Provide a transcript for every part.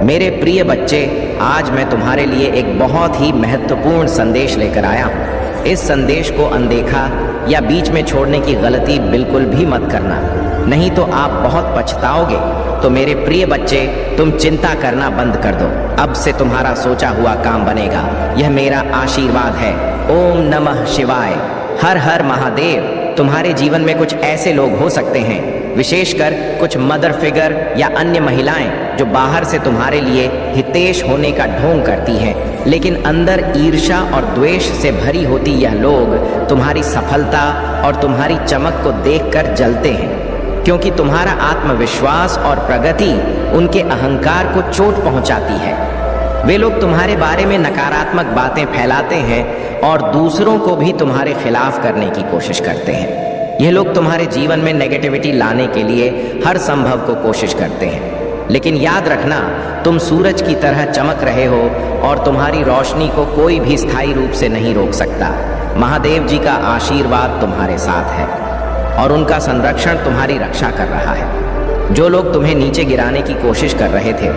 मेरे प्रिय बच्चे, आज मैं तुम्हारे लिए एक बहुत ही महत्वपूर्ण संदेश लेकर आया हूँ। इस संदेश को अनदेखा या बीच में छोड़ने की गलती बिल्कुल भी मत करना, नहीं तो आप बहुत पछताओगे। तो मेरे प्रिय बच्चे, तुम चिंता करना बंद कर दो। अब से तुम्हारा सोचा हुआ काम बनेगा। यह मेरा आशीर्वाद है। ओम नमः शिवाय। हर हर महादेव। तुम्हारे जीवन में कुछ ऐसे लोग हो सकते हैं, विशेषकर कुछ मदर फिगर या अन्य महिलाएं, जो बाहर से तुम्हारे लिए हितेश होने का ढोंग करती हैं, लेकिन अंदर ईर्ष्या और द्वेष से भरी होती यह लोग तुम्हारी सफलता और तुम्हारी चमक को देखकर जलते हैं, क्योंकि तुम्हारा आत्मविश्वास और प्रगति उनके अहंकार को चोट पहुंचाती है। वे लोग तुम्हारे बारे में नकारात्मक बातें फैलाते हैं और दूसरों को भी तुम्हारे खिलाफ करने की कोशिश करते हैं। यह लोग तुम्हारे जीवन में नेगेटिविटी लाने के लिए हर संभव को कोशिश करते हैं, लेकिन याद रखना, तुम सूरज की तरह चमक रहे हो और तुम्हारी रोशनी को कोई भी स्थायी रूप से नहीं रोक सकता। महादेव जी का आशीर्वाद तुम्हारे साथ है और उनका संरक्षण तुम्हारी रक्षा कर रहा है। जो लोग तुम्हें नीचे गिराने की कोशिश कर रहे थे,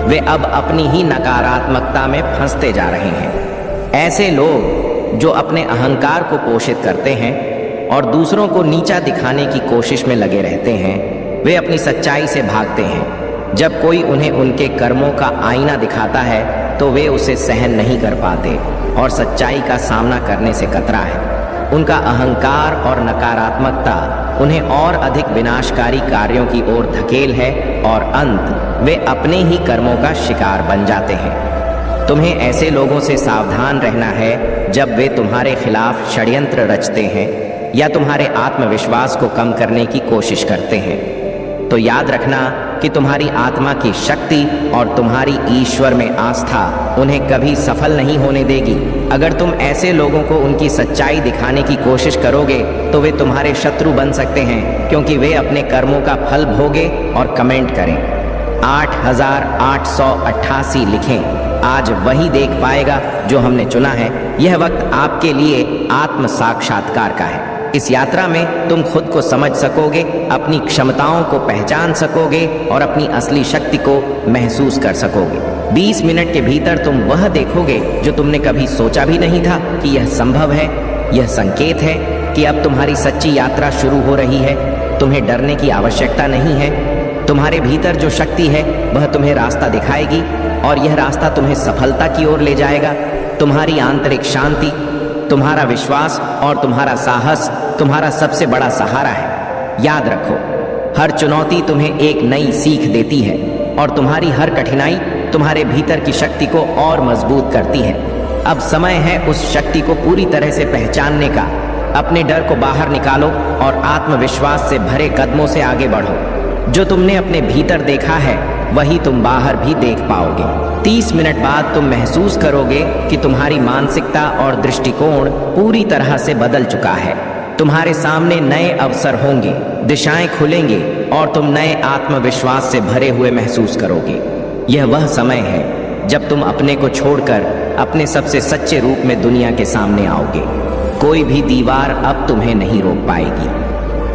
वे अब अपनी ही नकारात्मकता में फंसते जा रहे हैं। ऐसे लोग जो अपने अहंकार को पोषित करते हैं और दूसरों को नीचा दिखाने की कोशिश में लगे रहते हैं, वे अपनी सच्चाई से भागते हैं। जब कोई उन्हें उनके कर्मों का आईना दिखाता है तो वे उसे सहन नहीं कर पाते और सच्चाई का सामना करने से कतरा है। उनका अहंकार और नकारात्मकता उन्हें और अधिक विनाशकारी कार्यों की ओर धकेल है और अंत वे अपने ही कर्मों का शिकार बन जाते हैं। तुम्हें ऐसे लोगों से सावधान रहना है जब वे तुम्हारे खिलाफ षड्यंत्र रचते हैं या तुम्हारे आत्मविश्वास को कम करने की कोशिश करते हैं। तो याद रखना कि तुम्हारी आत्मा की शक्ति और तुम्हारी ईश्वर में आस्था उन्हें कभी सफल नहीं होने देगी। अगर तुम ऐसे लोगों को उनकी सच्चाई दिखाने की कोशिश करोगे तो वे तुम्हारे शत्रु बन सकते हैं, क्योंकि वे अपने कर्मों का फल भोगे और कमेंट करें 8888 लिखें। आज वही देख पाएगा जो हमने चुना है। यह वक्त आपके लिए आत्म साक्षात्कार का है। इस यात्रा में तुम खुद को समझ सकोगे, अपनी क्षमताओं को पहचान सकोगे और अपनी असली शक्ति को महसूस कर सकोगे। 20 मिनट के भीतर तुम वह देखोगे जो तुमने कभी सोचा भी नहीं था कि यह संभव है। यह संकेत है कि अब तुम्हारी सच्ची यात्रा शुरू हो रही है। तुम्हें डरने की आवश्यकता नहीं है। तुम्हारे भीतर जो शक्ति है वह तुम्हें रास्ता दिखाएगी और यह रास्ता तुम्हें सफलता की ओर ले जाएगा। तुम्हारी आंतरिक शांति, तुम्हारा विश्वास और तुम्हारा साहस तुम्हारा सबसे बड़ा सहारा है। याद रखो, हर चुनौती तुम्हें एक नई सीख देती है और तुम्हारी हर कठिनाई तुम्हारे भीतर की शक्ति को और मजबूत करती है। अब समय है उस शक्ति को पूरी तरह से पहचानने का। अपने डर को बाहर निकालो और आत्मविश्वास से भरे कदमों से आगे बढ़ो। जो तुमने अपने भीतर देखा है वही तुम बाहर भी देख पाओगे। 30 मिनट बाद तुम महसूस करोगे कि तुम्हारी मानसिकता और दृष्टिकोण पूरी तरह से बदल चुका है। तुम्हारे सामने नए अवसर होंगे, दिशाएं खुलेंगे और तुम नए आत्मविश्वास से भरे हुए महसूस करोगे। यह वह समय है जब तुम अपने को छोड़कर अपने सबसे सच्चे रूप में दुनिया के सामने आओगे। कोई भी दीवार अब तुम्हें नहीं रोक पाएगी।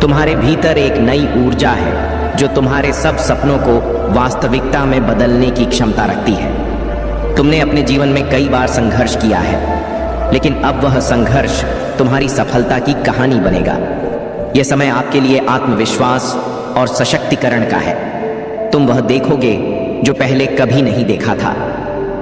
तुम्हारे भीतर एक नई ऊर्जा है जो तुम्हारे सब सपनों को वास्तविकता में बदलने की क्षमता रखती है। तुमने अपने जीवन में कई बार संघर्ष किया है, लेकिन अब वह संघर्ष तुम्हारी सफलता की कहानी बनेगा। यह समय आपके लिए आत्मविश्वास और सशक्तिकरण का है। तुम वह देखोगे जो पहले कभी नहीं देखा था,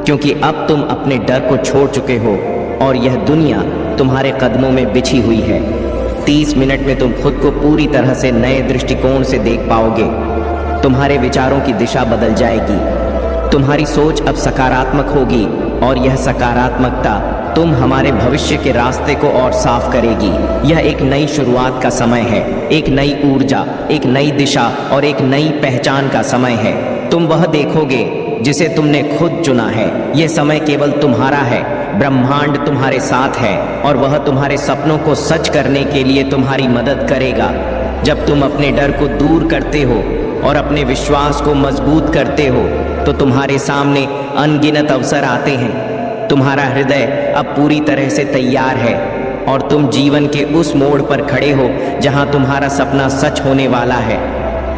क्योंकि अब तुम अपने डर को छोड़ चुके हो और यह दुनिया तुम्हारे कदमों में बिछी हुई है। 30 मिनट में तुम खुद को पूरी तरह से नए दृष्टिकोण से देख पाओगे। तुम्हारे विचारों की दिशा बदल जाएगी। तुम्हारी सोच अब सकारात्मक होगी और यह सकारात्मकता तुम हमारे भविष्य के रास्ते को और साफ करेगी। यह एक नई शुरुआत का समय है, एक नई ऊर्जा, एक नई दिशा और एक नई पहचान का समय है। तुम वह देखोगे जिसे तुमने खुद चुना है। यह समय केवल तुम्हारा है। ब्रह्मांड तुम्हारे साथ है और वह तुम्हारे सपनों को सच करने के लिए तुम्हारी मदद करेगा। जब तुम अपने डर को दूर करते हो और अपने विश्वास को मजबूत करते हो तो तुम्हारे सामने अनगिनत अवसर आते हैं। तुम्हारा हृदय अब पूरी तरह से तैयार है और तुम जीवन के उस मोड़ पर खड़े हो जहां तुम्हारा सपना सच होने वाला है।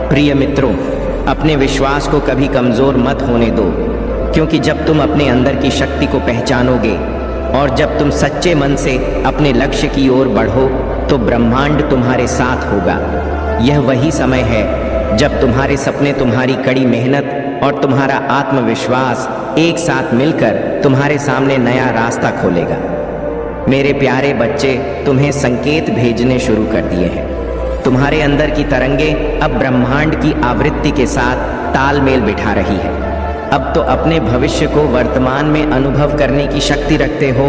प्रिय मित्रों, अपने विश्वास को कभी कमजोर मत होने दो, क्योंकि जब तुम अपने अंदर की शक्ति को पहचानोगे और जब तुम सच्चे मन से अपने लक्ष्य की ओर बढ़ो तो ब्रह्मांड तुम्हारे साथ होगा। यह वही समय है जब तुम्हारे सपने, तुम्हारी कड़ी मेहनत और तुम्हारा आत्मविश्वास एक साथ मिलकर तुम्हारे सामने नया रास्ता खोलेगा। मेरे प्यारे बच्चे, तुम्हें संकेत भेजने शुरू कर दिए हैं। तुम्हारे अंदर की तरंगे अब ब्रह्मांड की आवृत्ति के साथ तालमेल बिठा रही है। अब तो अपने भविष्य को वर्तमान में अनुभव करने की शक्ति रखते हो।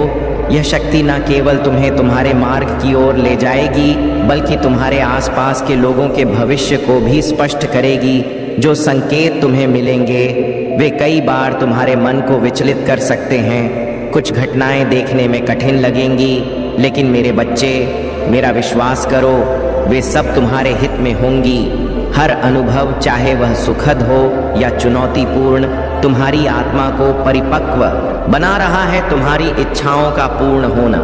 यह शक्ति न केवल तुम्हें तुम्हारे मार्ग की ओर ले जाएगी, बल्कि तुम्हारे आसपास के लोगों के भविष्य को भी स्पष्ट करेगी। जो संकेत तुम्हें मिलेंगे वे कई बार तुम्हारे मन को विचलित कर सकते हैं। कुछ घटनाएं देखने में कठिन लगेंगी, लेकिन मेरे बच्चे, मेरा विश्वास करो, वे सब तुम्हारे हित में होंगी। हर अनुभव, चाहे वह सुखद हो या चुनौतीपूर्ण, तुम्हारी आत्मा को परिपक्व बना रहा है। तुम्हारी इच्छाओं का पूर्ण होना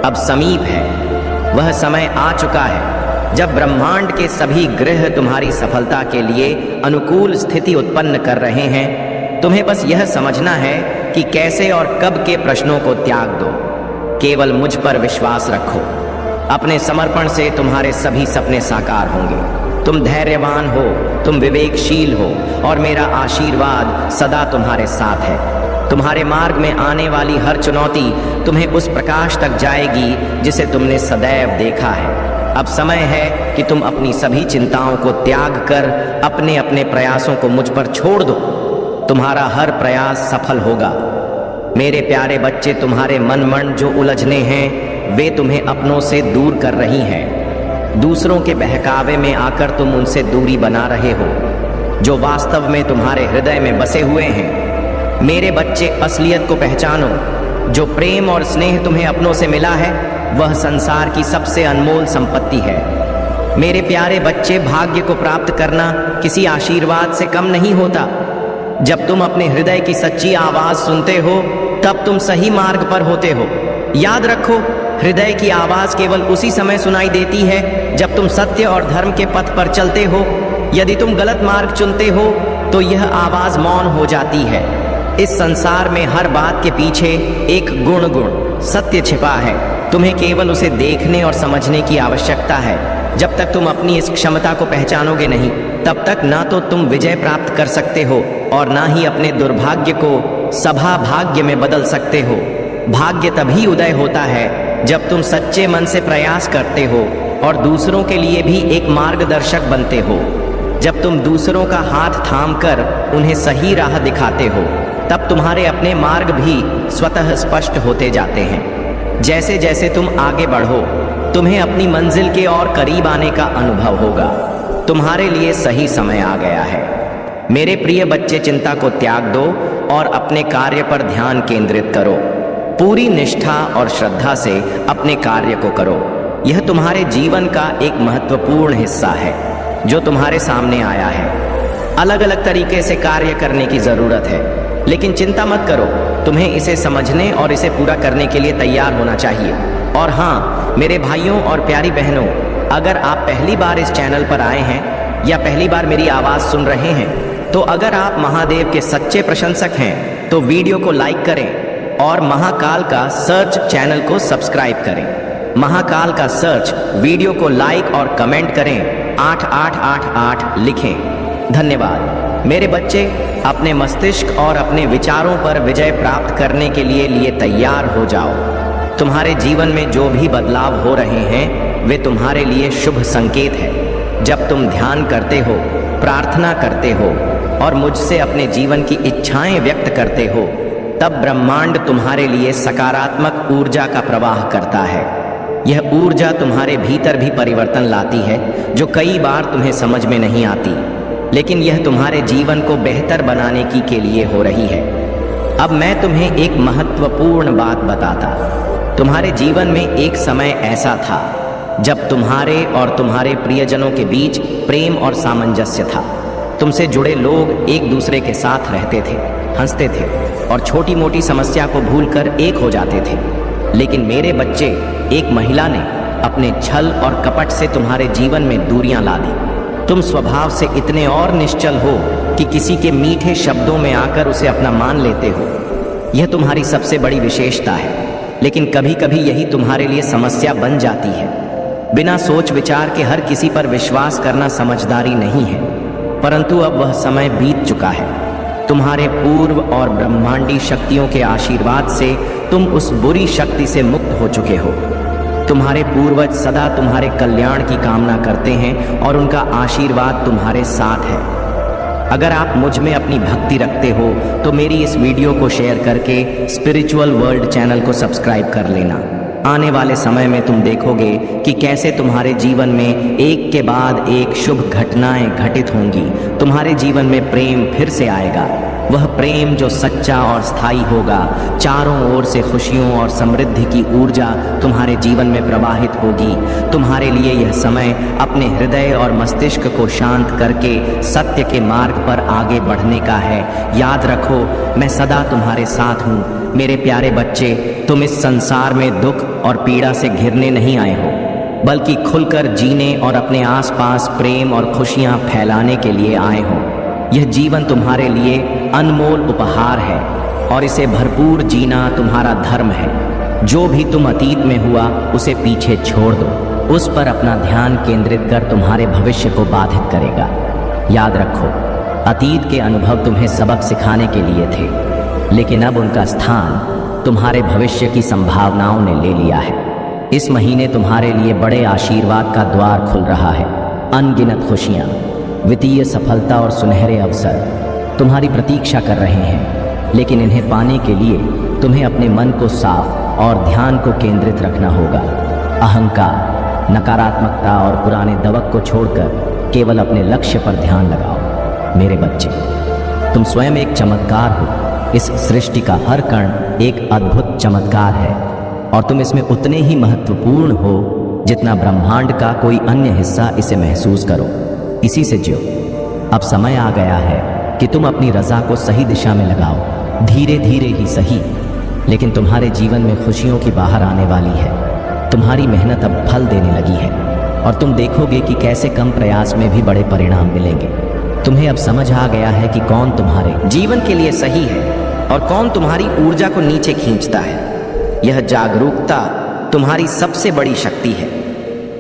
अब समीप है। वह समय आ चुका है जब ब्रह्मांड के सभी ग्रह तुम्हारी सफलता के लिए अनुकूल स्थिति उत्पन्न कर रहे हैं। तुम्हें बस यह समझना है कि कैसे और कब के प्रश्नों को त्याग दो। केवल मुझ पर विश्वास रखो। अपने समर्पण से तुम्हारे सभी सपने साकार होंगे। तुम धैर्यवान हो, तुम विवेकशील हो और मेरा आशीर्वाद सदा तुम्हारे साथ है। तुम्हारे मार्ग में आने वाली हर चुनौती तुम्हें उस प्रकाश तक जाएगी जिसे तुमने सदैव देखा है। अब समय है कि तुम अपनी सभी चिंताओं को त्याग कर अपने अपने प्रयासों को मुझ पर छोड़ दो। तुम्हारा हर प्रयास सफल होगा। मेरे प्यारे बच्चे, तुम्हारे मन जो उलझने हैं वे तुम्हें अपनों से दूर कर रही हैं। दूसरों के बहकावे में आकर तुम उनसे दूरी बना रहे हो जो वास्तव में तुम्हारे हृदय में बसे हुए हैं। मेरे बच्चे, असलियत को पहचानो। जो प्रेम और स्नेह तुम्हें अपनों से मिला है वह संसार की सबसे अनमोल संपत्ति है। मेरे प्यारे बच्चे, भाग्य को प्राप्त करना किसी आशीर्वाद से कम नहीं होता। जब तुम अपने हृदय की सच्ची आवाज सुनते हो तब तुम सही मार्ग पर होते हो। याद रखो, हृदय की आवाज केवल उसी समय सुनाई देती है जब तुम सत्य और धर्म के पथ पर चलते हो। यदि तुम गलत मार्ग चुनते हो तो यह आवाज मौन हो जाती है। इस संसार में हर बात के पीछे एक गुण सत्य छिपा है। तुम्हें केवल उसे देखने और समझने की आवश्यकता है। जब तक तुम अपनी इस क्षमता को पहचानोगे नहीं, तब तक ना तो तुम विजय प्राप्त कर सकते हो और ना ही अपने दुर्भाग्य को सभा भाग्य में बदल सकते हो। भाग्य तभी उदय होता है जब तुम सच्चे मन से प्रयास करते हो और दूसरों के लिए भी एक मार्गदर्शक बनते हो। जब तुम दूसरों का हाथ थामकर उन्हें सही राह दिखाते हो, तब तुम्हारे अपने मार्ग भी स्वतः स्पष्ट होते जाते हैं। जैसे जैसे तुम आगे बढ़ो, तुम्हें अपनी मंजिल के और करीब आने का अनुभव होगा। तुम्हारे लिए सही समय आ गया है। मेरे प्रिय बच्चे, चिंता को त्याग दो और अपने कार्य पर ध्यान केंद्रित करो। पूरी निष्ठा और श्रद्धा से अपने कार्य को करो। यह तुम्हारे जीवन का एक महत्वपूर्ण हिस्सा है जो तुम्हारे सामने आया है। अलग अलग तरीके से कार्य करने की जरूरत है, लेकिन चिंता मत करो। तुम्हें इसे समझने और इसे पूरा करने के लिए तैयार होना चाहिए। और हाँ, मेरे भाइयों और प्यारी बहनों, अगर आप पहली बार इस चैनल पर आए हैं या पहली बार मेरी आवाज सुन रहे हैं, तो अगर आप महादेव के सच्चे प्रशंसक हैं तो वीडियो को लाइक करें और महाकाल का सर्च चैनल को सब्सक्राइब करें। महाकाल का सर्च वीडियो को लाइक और कमेंट करें, 8888 लिखें। धन्यवाद। मेरे बच्चे, अपने मस्तिष्क और अपने विचारों पर विजय प्राप्त करने के लिए तैयार हो जाओ। तुम्हारे जीवन में जो भी बदलाव हो रहे हैं वे तुम्हारे लिए शुभ संकेत है। जब तुम ध्यान करते हो, प्रार्थना करते हो और मुझसे अपने जीवन की इच्छाएं व्यक्त करते हो, तब ब्रह्मांड तुम्हारे लिए सकारात्मक ऊर्जा का प्रवाह करता है। यह ऊर्जा तुम्हारे भीतर भी परिवर्तन लाती है जो कई बार तुम्हें समझ में नहीं आती, लेकिन यह तुम्हारे जीवन को बेहतर बनाने के लिए हो रही है। अब मैं तुम्हें एक महत्वपूर्ण बात बताता। तुम्हारे जीवन में एक समय ऐसा था जब तुम्हारे और तुम्हारे प्रियजनों के बीच प्रेम और सामंजस्य था। तुमसे जुड़े लोग एक दूसरे के साथ रहते थे, हंसते थे और छोटी मोटी समस्या को भूलकर एक हो जाते थे। लेकिन मेरे बच्चे, एक महिला ने अपने छल और कपट से तुम्हारे जीवन में दूरियां ला दी। तुम स्वभाव से इतने और निश्चल हो कि किसी के मीठे शब्दों में आकर उसे अपना मान लेते हो। यह तुम्हारी सबसे बड़ी विशेषता है, लेकिन कभी कभी यही तुम्हारे लिए समस्या बन जाती है। बिना सोच विचार के हर किसी पर विश्वास करना समझदारी नहीं है, परंतु अब वह समय बीत चुका है। तुम्हारे पूर्व और ब्रह्मांडी शक्तियों के आशीर्वाद से तुम उस बुरी शक्ति से मुक्त हो चुके हो। तुम्हारे पूर्वज सदा तुम्हारे कल्याण की कामना करते हैं और उनका आशीर्वाद तुम्हारे साथ है। अगर आप मुझ में अपनी भक्ति रखते हो तो मेरी इस वीडियो को शेयर करके स्पिरिचुअल वर्ल्ड चैनल को सब्सक्राइब कर लेना। आने वाले समय में तुम देखोगे कि कैसे तुम्हारे जीवन में एक के बाद एक शुभ घटनाएं घटित होंगी। तुम्हारे जीवन में प्रेम फिर से आएगा, वह प्रेम जो सच्चा और स्थायी होगा। चारों ओर से खुशियों और समृद्धि की ऊर्जा तुम्हारे जीवन में प्रवाहित होगी। तुम्हारे लिए यह समय अपने हृदय और मस्तिष्क को शांत करके सत्य के मार्ग पर आगे बढ़ने का है। याद रखो, मैं सदा तुम्हारे साथ हूँ। मेरे प्यारे बच्चे, तुम इस संसार में दुख और पीड़ा से घिरने नहीं आए हो, बल्कि खुलकर जीने और अपने आसपास प्रेम और खुशियाँ फैलाने के लिए आए हो। यह जीवन तुम्हारे लिए अनमोल उपहार है और इसे भरपूर जीना तुम्हारा धर्म है। जो भी तुम अतीत में हुआ उसे पीछे छोड़ दो, उस पर अपना ध्यान केंद्रित कर तुम्हारे भविष्य को बाधित करेगा। याद रखो, अतीत के अनुभव तुम्हें सबक सिखाने के लिए थे, लेकिन अब उनका स्थान तुम्हारे भविष्य की संभावनाओं ने ले लिया है। इस महीने तुम्हारे लिए बड़े आशीर्वाद का द्वार खुल रहा है। अनगिनत खुशियाँ, वित्तीय सफलता और सुनहरे अवसर तुम्हारी प्रतीक्षा कर रहे हैं, लेकिन इन्हें पाने के लिए तुम्हें अपने मन को साफ और ध्यान को केंद्रित रखना होगा। अहंकार, नकारात्मकता और पुराने दबक को छोड़कर केवल अपने लक्ष्य पर ध्यान लगाओ। मेरे बच्चे, तुम स्वयं एक चमत्कार हो। इस सृष्टि का हर कण एक अद्भुत चमत्कार है और तुम इसमें उतने ही महत्वपूर्ण हो जितना ब्रह्मांड का कोई अन्य हिस्सा इसे महसूस करो। इसी से जियो। अब समय आ गया है कि तुम अपनी रजा को सही दिशा में लगाओ। धीरे धीरे ही सही, लेकिन तुम्हारे जीवन में खुशियों की बाहर आने वाली है। तुम्हारी मेहनत अब फल देने लगी है और तुम देखोगे कि कैसे कम प्रयास में भी बड़े परिणाम मिलेंगे। तुम्हें अब समझ आ गया है कि कौन तुम्हारे जीवन के लिए सही है और कौन तुम्हारी ऊर्जा को नीचे खींचता है। यह जागरूकता तुम्हारी सबसे बड़ी शक्ति है।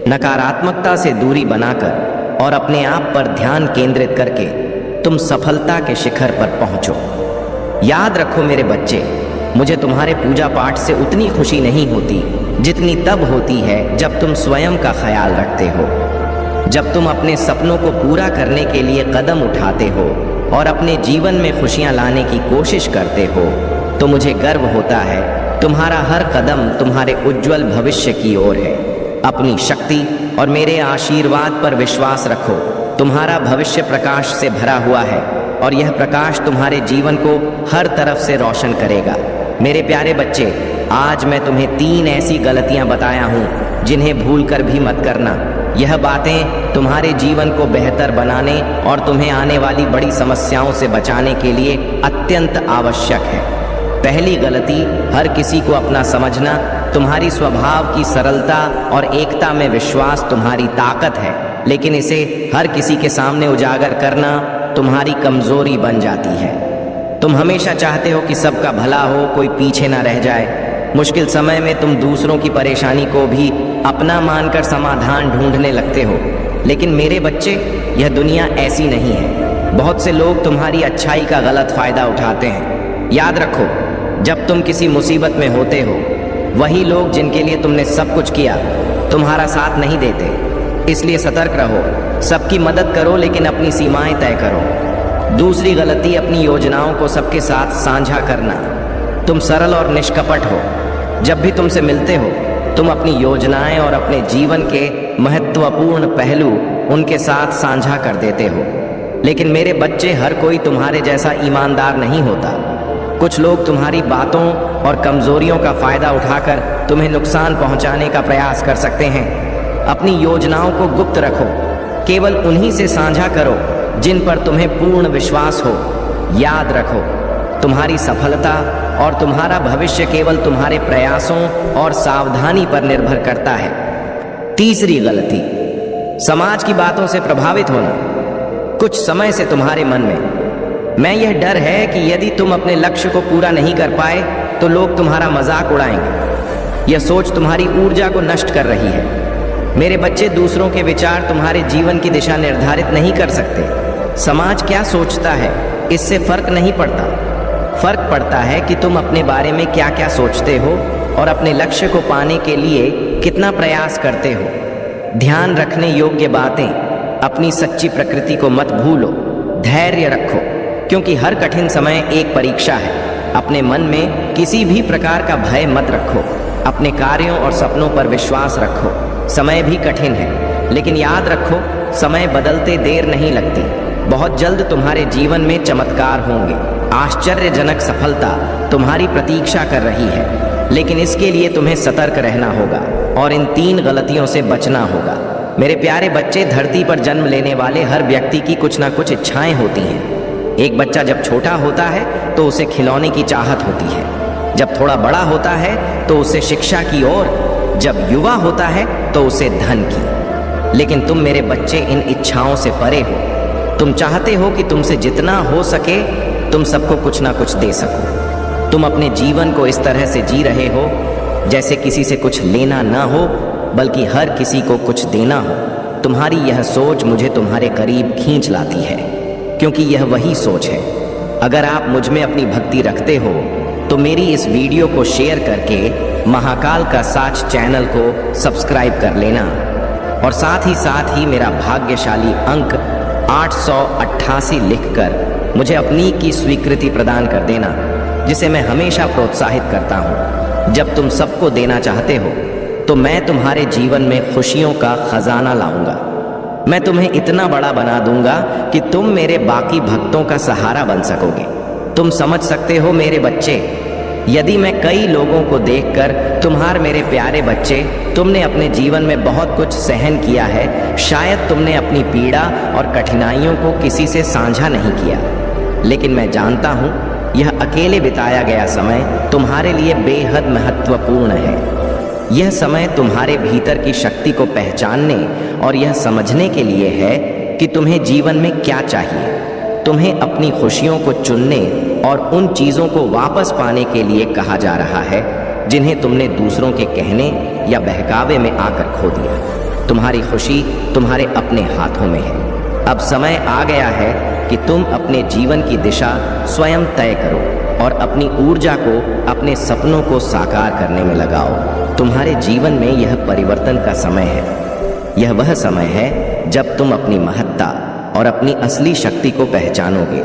नकारात्मकता से दूरी बनाकर और अपने आप पर ध्यान केंद्रित करके तुम सफलता के शिखर पर पहुंचो। याद रखो मेरे बच्चे, मुझे तुम्हारे पूजा पाठ से उतनी खुशी नहीं होती जितनी तब होती है जब तुम स्वयं का ख्याल रखते हो। जब तुम अपने सपनों को पूरा करने के लिए कदम उठाते हो और अपने जीवन में खुशियां लाने की कोशिश करते हो, तो मुझे गर्व होता है। तुम्हारा हर कदम तुम्हारे उज्जवल भविष्य की ओर है। अपनी शक्ति और मेरे आशीर्वाद पर विश्वास रखो। तुम्हारा भविष्य प्रकाश से भरा हुआ है और यह प्रकाश तुम्हारे जीवन को हर तरफ से रोशन करेगा। मेरे प्यारे बच्चे, आज मैं तुम्हें 3 ऐसी गलतियां बताया हूं जिन्हें भूलकर भी मत करना। यह बातें तुम्हारे जीवन को बेहतर बनाने और तुम्हें आने वाली बड़ी समस्याओं से बचाने के लिए अत्यंत आवश्यक है। पहली गलती, हर किसी को अपना समझना। तुम्हारी स्वभाव की सरलता और एकता में विश्वास तुम्हारी ताकत है, लेकिन इसे हर किसी के सामने उजागर करना तुम्हारी कमजोरी बन जाती है। तुम हमेशा चाहते हो कि सबका भला हो, कोई पीछे ना रह जाए। मुश्किल समय में तुम दूसरों की परेशानी को भी अपना मानकर समाधान ढूंढने लगते हो, लेकिन मेरे बच्चे, यह दुनिया ऐसी नहीं है। बहुत से लोग तुम्हारी अच्छाई का गलत फायदा उठाते हैं। याद रखो, जब तुम किसी मुसीबत में होते हो, वही लोग जिनके लिए तुमने सब कुछ किया तुम्हारा साथ नहीं देते। इसलिए सतर्क रहो, सबकी मदद करो, लेकिन अपनी सीमाएं तय करो। दूसरी गलती, अपनी योजनाओं को सबके साथ साझा करना। तुम सरल और निष्कपट हो। जब भी तुमसे मिलते हो, तुम अपनी योजनाएं और अपने जीवन के महत्वपूर्ण पहलू उनके साथ साझा कर देते हो। लेकिन मेरे बच्चे, हर कोई तुम्हारे जैसा ईमानदार नहीं होता। कुछ लोग तुम्हारी बातों और कमजोरियों का फायदा उठाकर तुम्हें नुकसान पहुंचाने का प्रयास कर सकते हैं। अपनी योजनाओं को गुप्त रखो, केवल उन्हीं से साझा करो जिन पर तुम्हें पूर्ण विश्वास हो। याद रखो, तुम्हारी सफलता और तुम्हारा भविष्य केवल तुम्हारे प्रयासों और सावधानी पर निर्भर करता है। तीसरी गलती, समाज की बातों से प्रभावित होना, कुछ समय से तुम्हारे मन में यह डर है कि यदि तुम अपने लक्ष्य को पूरा नहीं कर पाए तो लोग तुम्हारा मजाक उड़ाएंगे। यह सोच तुम्हारी ऊर्जा को नष्ट कर रही है। मेरे बच्चे, दूसरों के विचार तुम्हारे जीवन की दिशा निर्धारित नहीं कर सकते। समाज क्या सोचता है इससे फर्क नहीं पड़ता। फर्क पड़ता है कि तुम अपने बारे में क्या क्या सोचते हो और अपने लक्ष्य को पाने के लिए कितना प्रयास करते हो। ध्यान रखने योग्य बातें, अपनी सच्ची प्रकृति को मत भूलो। धैर्य रखो, क्योंकि हर कठिन समय एक परीक्षा है। अपने मन में किसी भी प्रकार का भय मत रखो। अपने कार्यों और सपनों पर विश्वास रखो। समय भी कठिन है, लेकिन याद रखो, समय बदलते देर नहीं लगती। बहुत जल्द तुम्हारे जीवन में चमत्कार होंगे। आश्चर्यजनक सफलता तुम्हारी प्रतीक्षा कर रही है, लेकिन इसके लिए तुम्हें सतर्क रहना होगा और इन 3 गलतियों से बचना होगा। मेरे प्यारे बच्चे, धरती पर जन्म लेने वाले हर व्यक्ति की कुछ ना कुछ इच्छाएं होती हैं। एक बच्चा जब छोटा होता है तो उसे खिलौने की चाहत होती है। जब थोड़ा बड़ा होता है तो उसे शिक्षा की ओर, जब युवा होता है तो उसे धन की। लेकिन तुम मेरे बच्चे इन इच्छाओं से परे हो। तुम चाहते हो कि तुमसे जितना हो सके तुम सबको कुछ ना कुछ दे सको। तुम अपने जीवन को इस तरह से जी रहे हो जैसे किसी से कुछ लेना ना हो, बल्कि हर किसी को कुछ देना हो। तुम्हारी यह सोच मुझे तुम्हारे करीब खींच लाती है, क्योंकि यह वही सोच है। अगर आप मुझ में अपनी भक्ति रखते हो तो मेरी इस वीडियो को शेयर करके महाकाल का साच चैनल को सब्सक्राइब कर लेना और साथ ही मेरा भाग्यशाली अंक 888 लिखकर मुझे अपनी की स्वीकृति प्रदान कर देना, जिसे मैं हमेशा प्रोत्साहित करता हूँ। जब तुम सबको देना चाहते हो तो मैं तुम्हारे जीवन में खुशियों का खजाना लाऊंगा। मैं तुम्हें इतना बड़ा बना दूंगा कि तुम मेरे बाकी भक्तों का सहारा बन सकोगे। तुम समझ सकते हो मेरे बच्चे, यदि मैं कई लोगों को देखकर, तुम्हारे मेरे प्यारे बच्चे, तुमने अपने जीवन में बहुत कुछ सहन किया है, शायद तुमने अपनी पीड़ा और कठिनाइयों को किसी से साझा नहीं किया, लेकिन मैं जानता हूँ यह अकेले बिताया गया समय तुम्हारे लिए बेहद महत्वपूर्ण है। यह समय तुम्हारे भीतर की शक्ति को पहचानने और यह समझने के लिए है कि तुम्हें जीवन में क्या चाहिए। तुम्हें अपनी खुशियों को चुनने और उन चीज़ों को वापस पाने के लिए कहा जा रहा है जिन्हें तुमने दूसरों के कहने या बहकावे में आकर खो दिया। तुम्हारी खुशी तुम्हारे अपने हाथों में है। अब समय आ गया है कि तुम अपने जीवन की दिशा स्वयं तय करो और अपनी ऊर्जा को अपने सपनों को साकार करने में लगाओ। तुम्हारे जीवन में यह परिवर्तन का समय है। यह वह समय है जब तुम अपनी महत्ता और अपनी असली शक्ति को पहचानोगे।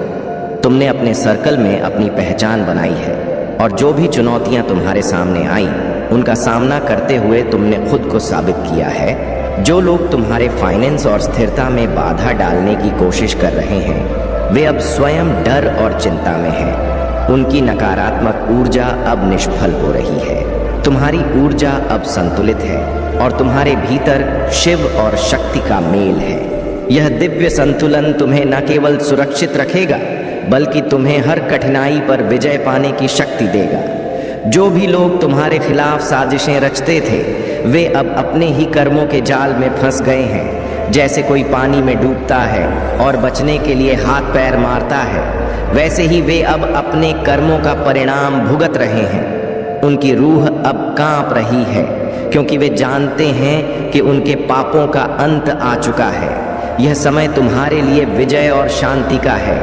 तुमने अपने सर्कल में अपनी पहचान बनाई है और जो भी चुनौतियां तुम्हारे सामने आई उनका सामना करते हुए तुमने खुद को साबित किया है। जो लोग तुम्हारे फाइनेंस और स्थिरता में बाधा डालने की कोशिश कर रहे हैं वे अब स्वयं डर और चिंता में हैं। उनकी नकारात्मक ऊर्जा अब निष्फल हो रही है। तुम्हारी ऊर्जा अब संतुलित है और तुम्हारे भीतर शिव और शक्ति का मेल है। यह दिव्य संतुलन तुम्हें न केवल सुरक्षित रखेगा बल्कि तुम्हें हर कठिनाई पर विजय पाने की शक्ति देगा। जो भी लोग तुम्हारे खिलाफ साजिशें रचते थे वे अब अपने ही कर्मों के जाल में फंस गए हैं। जैसे कोई पानी में डूबता है और बचने के लिए हाथ पैर मारता है, वैसे ही वे अब अपने कर्मों का परिणाम भुगत रहे हैं। उनकी रूह अब कांप रही है क्योंकि वे जानते हैं कि उनके पापों का अंत आ चुका है। यह समय तुम्हारे लिए विजय और शांति का है।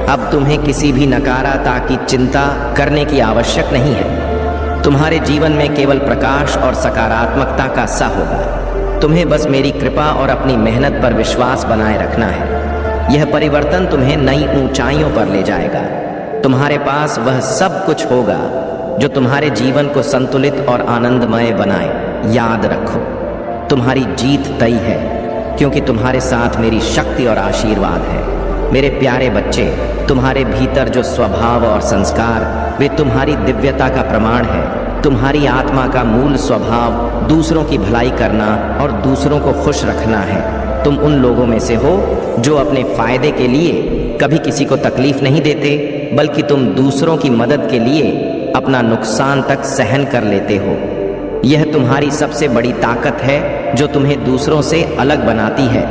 अब तुम्हें किसी भी नकारात्मकता की चिंता करने की आवश्यक नहीं है। तुम्हारे जीवन में केवल प्रकाश और सकारात्मकता का सा होगा। तुम्हें बस मेरी कृपा और अपनी मेहनत पर विश्वास बनाए रखना है। यह परिवर्तन तुम्हें नई ऊंचाइयों पर ले जाएगा। तुम्हारे पास वह सब कुछ होगा जो तुम्हारे जीवन को संतुलित और आनंदमय बनाए। याद रखो, तुम्हारी जीत तय है क्योंकि तुम्हारे साथ मेरी शक्ति और आशीर्वाद है। मेरे प्यारे बच्चे, तुम्हारे भीतर जो स्वभाव और संस्कार वे तुम्हारी दिव्यता का प्रमाण है। तुम्हारी आत्मा का मूल स्वभाव दूसरों की भलाई करना और दूसरों को खुश रखना है। तुम उन लोगों में से हो जो अपने फायदे के लिए कभी किसी को तकलीफ नहीं देते, बल्कि तुम दूसरों की मदद के लिए अपना नुकसान तक सहन कर लेते हो। यह तुम्हारी सबसे बड़ी ताकत है जो तुम्हें दूसरों से अलग बनाती है।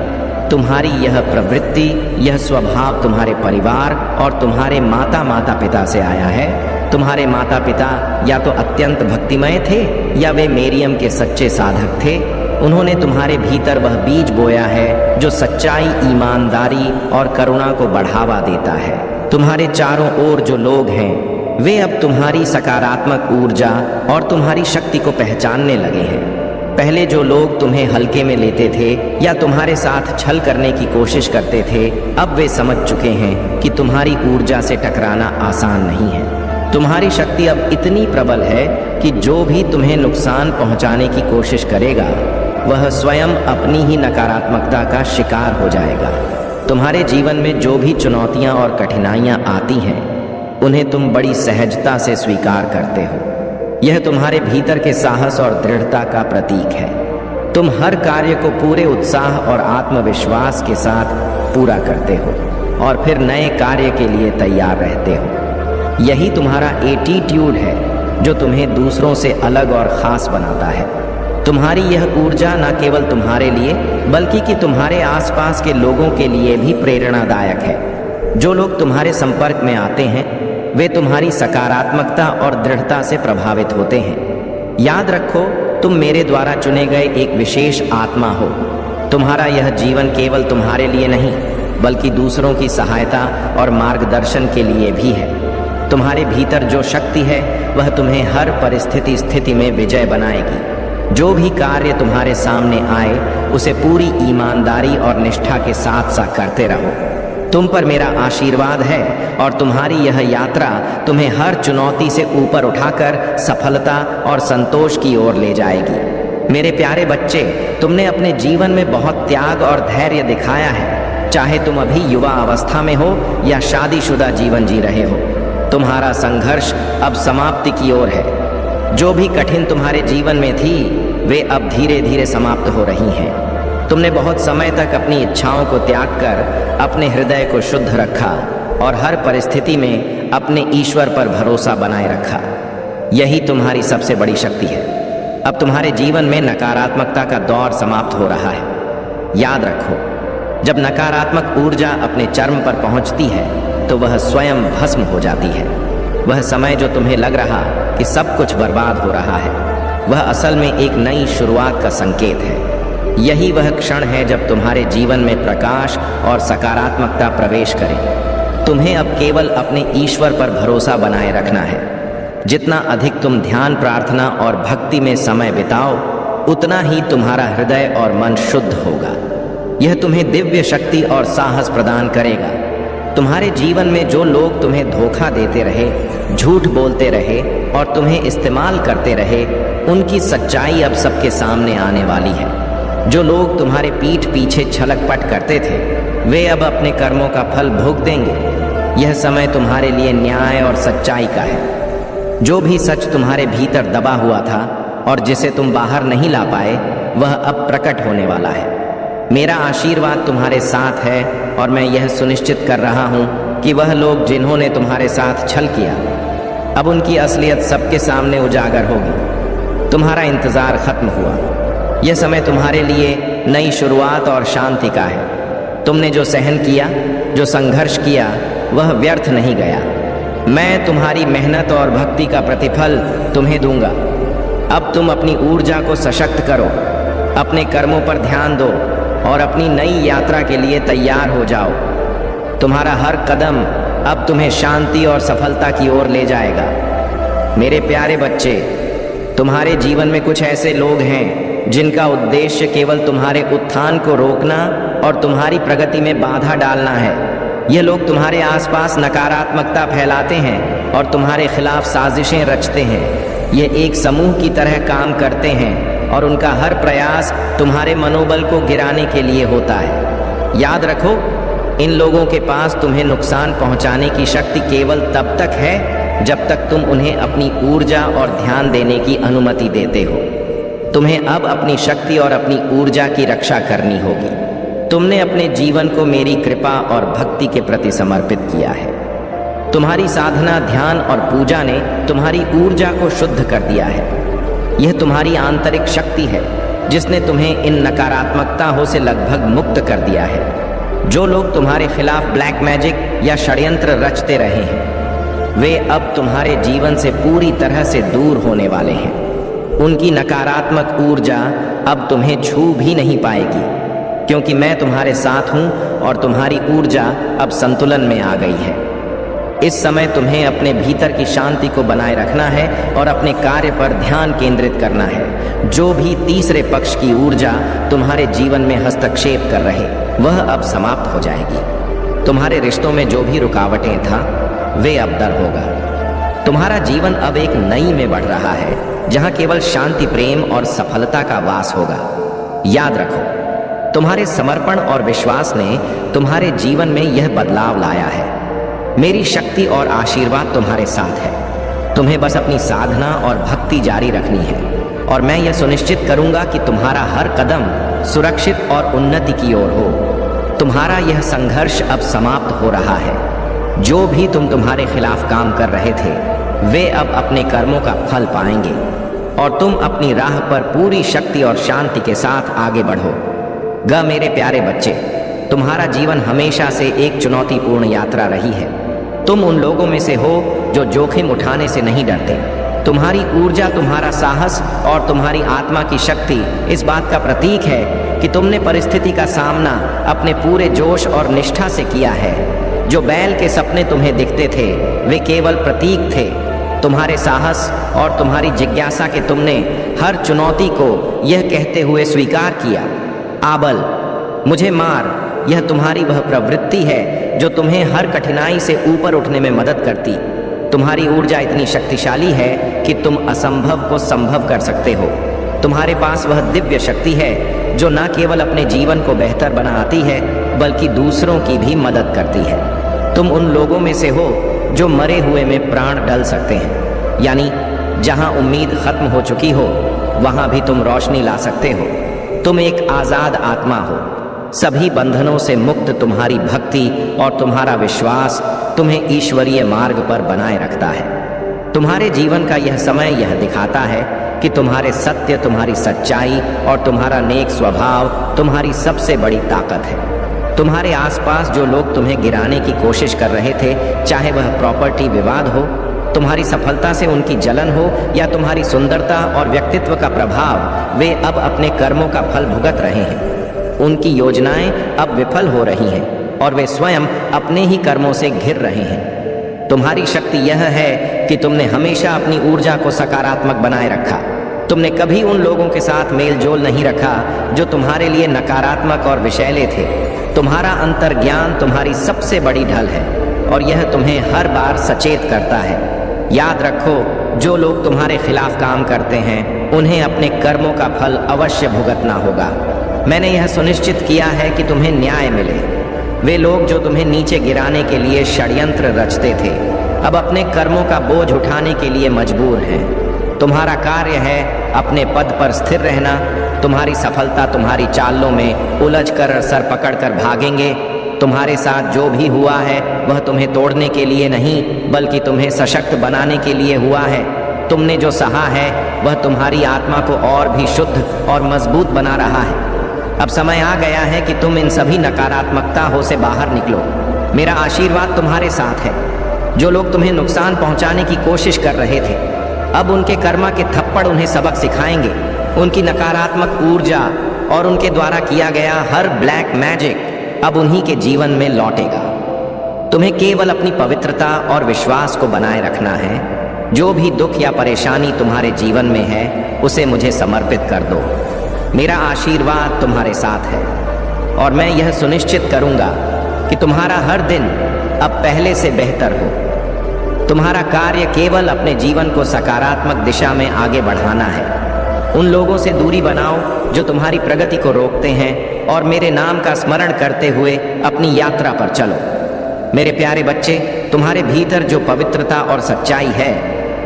तुम्हारी यह प्रवृत्ति, यह स्वभाव तुम्हारे परिवार और तुम्हारे माता पिता से आया है। तुम्हारे माता पिता या तो अत्यंत भक्तिमय थे या वे मेरियम के सच्चे साधक थे। उन्होंने तुम्हारे भीतर वह बीज बोया है जो सच्चाई, ईमानदारी और करुणा को बढ़ावा देता है। तुम्हारे चारों ओर जो लोग हैं वे अब तुम्हारी सकारात्मक ऊर्जा और तुम्हारी शक्ति को पहचानने लगे हैं। पहले जो लोग तुम्हें हल्के में लेते थे या तुम्हारे साथ छल करने की कोशिश करते थे, अब वे समझ चुके हैं कि तुम्हारी ऊर्जा से टकराना आसान नहीं है। तुम्हारी शक्ति अब इतनी प्रबल है कि जो भी तुम्हें नुकसान पहुंचाने की कोशिश करेगा वह स्वयं अपनी ही नकारात्मकता का शिकार हो जाएगा। तुम्हारे जीवन में जो भी चुनौतियां और कठिनाइयां आती हैं उन्हें तुम बड़ी सहजता से स्वीकार करते हो। यह तुम्हारे भीतर के साहस और दृढ़ता का प्रतीक है। तुम हर कार्य को पूरे उत्साह और आत्मविश्वास के साथ पूरा करते हो और फिर नए कार्य के लिए तैयार रहते हो। यही तुम्हारा एटीट्यूड है जो तुम्हें दूसरों से अलग और खास बनाता है। तुम्हारी यह ऊर्जा न केवल तुम्हारे लिए बल्कि कि तुम्हारे आसपास के लोगों के लिए भी प्रेरणादायक है। जो लोग तुम्हारे संपर्क में आते हैं वे तुम्हारी सकारात्मकता और दृढ़ता से प्रभावित होते हैं। याद रखो, तुम मेरे द्वारा चुने गए एक विशेष आत्मा हो। तुम्हारा यह जीवन केवल तुम्हारे लिए नहीं बल्कि दूसरों की सहायता और मार्गदर्शन के लिए भी है। तुम्हारे भीतर जो शक्ति है वह तुम्हें हर स्थिति में विजय बनाएगी। जो भी कार्य तुम्हारे सामने आए उसे पूरी ईमानदारी और निष्ठा के साथ करते रहो। तुम पर मेरा आशीर्वाद है और तुम्हारी यह यात्रा तुम्हें हर चुनौती से ऊपर उठाकर सफलता और संतोष की ओर ले जाएगी। मेरे प्यारे बच्चे, तुमने अपने जीवन में बहुत त्याग और धैर्य दिखाया है। चाहे तुम अभी युवा अवस्था में हो या शादीशुदा जीवन जी रहे हो, तुम्हारा संघर्ष अब समाप्ति की ओर है। जो भी कठिन तुम्हारे जीवन में थी वे अब धीरे धीरे समाप्त हो रही हैं। तुमने बहुत समय तक अपनी इच्छाओं को त्याग कर अपने हृदय को शुद्ध रखा और हर परिस्थिति में अपने ईश्वर पर भरोसा बनाए रखा। यही तुम्हारी सबसे बड़ी शक्ति है। अब तुम्हारे जीवन में नकारात्मकता का दौर समाप्त हो रहा है। याद रखो, जब नकारात्मक ऊर्जा अपने चरम पर पहुंचती है तो वह स्वयं भस्म हो जाती है। वह समय जो तुम्हें लग रहा कि सब कुछ बर्बाद हो रहा है, वह असल में एक नई शुरुआत का संकेत है। यही वह क्षण है जब तुम्हारे जीवन में प्रकाश और सकारात्मकता प्रवेश करे। तुम्हें अब केवल अपने ईश्वर पर भरोसा बनाए रखना है। जितना अधिक तुम ध्यान, प्रार्थना और भक्ति में समय बिताओ, उतना ही तुम्हारा हृदय और मन शुद्ध होगा। यह तुम्हें दिव्य शक्ति और साहस प्रदान करेगा। तुम्हारे जीवन में जो लोग तुम्हें धोखा देते रहे, झूठ बोलते रहे और तुम्हें इस्तेमाल करते रहे, उनकी सच्चाई अब सबके सामने आने वाली है। जो लोग तुम्हारे पीठ पीछे छलकपट करते थे, वे अब अपने कर्मों का फल भोग देंगे। यह समय तुम्हारे लिए न्याय और सच्चाई का है। जो भी सच तुम्हारे भीतर दबा हुआ था और जिसे तुम बाहर नहीं ला पाए, वह अब प्रकट होने वाला है। मेरा आशीर्वाद तुम्हारे साथ है और मैं यह सुनिश्चित कर रहा हूँ कि वह लोग जिन्होंने तुम्हारे साथ छल किया, अब उनकी असलियत सबके सामने उजागर होगी। तुम्हारा इंतज़ार खत्म हुआ। यह समय तुम्हारे लिए नई शुरुआत और शांति का है। तुमने जो सहन किया, जो संघर्ष किया, वह व्यर्थ नहीं गया। मैं तुम्हारी मेहनत और भक्ति का प्रतिफल तुम्हें दूंगा। अब तुम अपनी ऊर्जा को सशक्त करो, अपने कर्मों पर ध्यान दो और अपनी नई यात्रा के लिए तैयार हो जाओ। तुम्हारा हर कदम अब तुम्हें शांति और सफलता की ओर ले जाएगा। मेरे प्यारे बच्चे, तुम्हारे जीवन में कुछ ऐसे लोग हैं जिनका उद्देश्य केवल तुम्हारे उत्थान को रोकना और तुम्हारी प्रगति में बाधा डालना है। ये लोग तुम्हारे आसपास नकारात्मकता फैलाते हैं और तुम्हारे खिलाफ साजिशें रचते हैं। ये एक समूह की तरह काम करते हैं और उनका हर प्रयास तुम्हारे मनोबल को गिराने के लिए होता है। याद रखो, इन लोगों के पास तुम्हें नुकसान पहुंचाने की शक्ति केवल तब तक है जब तक तुम उन्हें अपनी ऊर्जा और ध्यान देने की अनुमति देते हो। तुम्हें अब अपनी शक्ति और अपनी ऊर्जा की रक्षा करनी होगी। तुमने अपने जीवन को मेरी कृपा और भक्ति के प्रति समर्पित किया है। तुम्हारी साधना, ध्यान और पूजा ने तुम्हारी ऊर्जा को शुद्ध कर दिया है। यह तुम्हारी आंतरिक शक्ति है जिसने तुम्हें इन नकारात्मकताओं से लगभग मुक्त कर दिया है। जो लोग तुम्हारे खिलाफ ब्लैक मैजिक या षड्यंत्र रचते रहे हैं, वे अब तुम्हारे जीवन से पूरी तरह से दूर होने वाले हैं। उनकी नकारात्मक ऊर्जा अब तुम्हें छू भी नहीं पाएगी, क्योंकि मैं तुम्हारे साथ हूं और तुम्हारी ऊर्जा अब संतुलन में आ गई है। इस समय तुम्हें अपने भीतर की शांति को बनाए रखना है और अपने कार्य पर ध्यान केंद्रित करना है। जो भी तीसरे पक्ष की ऊर्जा तुम्हारे जीवन में हस्तक्षेप कर रहे, वह अब समाप्त हो जाएगी। तुम्हारे रिश्तों में जो भी रुकावटें था, वे अब दर होगा। तुम्हारा जीवन अब एक नई में बढ़ रहा है, जहां केवल शांति, प्रेम और सफलता का वास होगा। याद रखो, तुम्हारे समर्पण और विश्वास ने तुम्हारे जीवन में यह बदलाव लाया है। मेरी शक्ति और आशीर्वाद तुम्हारे साथ है। तुम्हें बस अपनी साधना और भक्ति जारी रखनी है, और मैं यह सुनिश्चित करूंगा कि तुम्हारा हर कदम सुरक्षित और उन्नति की ओर हो। तुम्हारा यह संघर्ष अब समाप्त हो रहा है। जो भी तुम्हारे खिलाफ काम कर रहे थे, वे अब अपने कर्मों का फल पाएंगे, और तुम अपनी राह पर पूरी शक्ति और शांति के साथ आगे बढ़ो। मेरे प्यारे बच्चे, तुम्हारा जीवन हमेशा से एक चुनौतीपूर्ण यात्रा रही है। तुम उन लोगों में से हो जो जोखिम उठाने से नहीं डरते। तुम्हारी ऊर्जा, तुम्हारा साहस और तुम्हारी आत्मा की शक्ति इस बात का प्रतीक है कि तुमने परिस्थिति का सामना अपने पूरे जोश और निष्ठा से किया है। जो बैल के सपने तुम्हें दिखते थे, वे केवल प्रतीक थे। तुम्हारे साहस और तुम्हारी जिज्ञासा के तुमने हर चुनौती को यह कहते हुए स्वीकार किया, आबल, मुझे मार। यह तुम्हारी वह प्रवृत्ति है जो तुम्हें हर कठिनाई से ऊपर उठने में मदद करती। तुम्हारी ऊर्जा इतनी शक्तिशाली है कि तुम असंभव को संभव कर सकते हो। तुम्हारे पास वह दिव्य शक्ति है जो न केवल अपने जीवन को बेहतर बनाती है, बल्कि दूसरों की भी मदद करती है। तुम उन लोगों में से हो जो मरे हुए में प्राण डल सकते हैं, यानी जहां उम्मीद खत्म हो चुकी हो, वहां भी तुम रोशनी ला सकते हो। तुम एक आजाद आत्मा हो। सभी बंधनों से मुक्त तुम्हारी भक्ति और तुम्हारा विश्वास तुम्हें ईश्वरीय मार्ग पर बनाए रखता है। तुम्हारे जीवन का यह समय यह दिखाता है कि तुम्हारे सत्य, तुम्हारी सच्चाई और तुम्हारा नेक स्वभाव तुम्हारी सबसे बड़ी ताकत है। तुम्हारे आसपास जो लोग तुम्हें गिराने की कोशिश कर रहे थे, चाहे वह प्रॉपर्टी विवाद हो, तुम्हारी सफलता से उनकी जलन हो, या तुम्हारी सुंदरता और व्यक्तित्व का प्रभाव, वे अब अपने कर्मों का फल भुगत रहे हैं। उनकी योजनाएं अब विफल हो रही हैं और वे स्वयं अपने ही कर्मों से घिर रहे हैं। तुम्हारी शक्ति यह है कि तुमने हमेशा अपनी ऊर्जा को सकारात्मक बनाए रखा। तुमने कभी उन लोगों के साथ मेल जोल नहीं रखा जो तुम्हारे लिए नकारात्मक और विषैले थे। तुम्हारा अंतर्ज्ञान तुम्हारी सबसे बड़ी ढल है, और यह तुम्हें हर बार सचेत करता है। याद रखो, जो लोग तुम्हारे खिलाफ काम करते हैं, उन्हें अपने कर्मों का फल अवश्य भुगतना होगा। मैंने यह सुनिश्चित किया है कि तुम्हें न्याय मिले। वे लोग जो तुम्हें नीचे गिराने के लिए षड्यंत्र रचते थे, अब अपने कर्मों का बोझ उठाने के लिए मजबूर हैं। तुम्हारा कार्य है अपने पद पर स्थिर रहना। तुम्हारी सफलता तुम्हारी चालों में उलझकर सर पकड़कर भागेंगे। तुम्हारे साथ जो भी हुआ है, वह तुम्हें तोड़ने के लिए नहीं, बल्कि तुम्हें सशक्त बनाने के लिए हुआ है। तुमने जो सहा है, वह तुम्हारी आत्मा को और भी शुद्ध और मजबूत बना रहा है। अब समय आ गया है कि तुम इन सभी नकारात्मकताओं से बाहर निकलो। मेरा आशीर्वाद तुम्हारे साथ है। जो लोग तुम्हें नुकसान पहुंचाने की कोशिश कर रहे थे, अब उनके कर्मा के थप्पड़ उन्हें सबक सिखाएंगे। उनकी नकारात्मक ऊर्जा और उनके द्वारा किया गया हर ब्लैक मैजिक अब उन्हीं के जीवन में लौटेगा। तुम्हें केवल अपनी पवित्रता और विश्वास को बनाए रखना है। जो भी दुख या परेशानी तुम्हारे जीवन में है, उसे मुझे समर्पित कर दो। मेरा आशीर्वाद तुम्हारे साथ है, और मैं यह सुनिश्चित करूंगा कि तुम्हारा हर दिन अब पहले से बेहतर हो। तुम्हारा कार्य केवल अपने जीवन को सकारात्मक दिशा में आगे बढ़ाना है। उन लोगों से दूरी बनाओ जो तुम्हारी प्रगति को रोकते हैं, और मेरे नाम का स्मरण करते हुए अपनी यात्रा पर चलो। मेरे प्यारे बच्चे, तुम्हारे भीतर जो पवित्रता और सच्चाई है,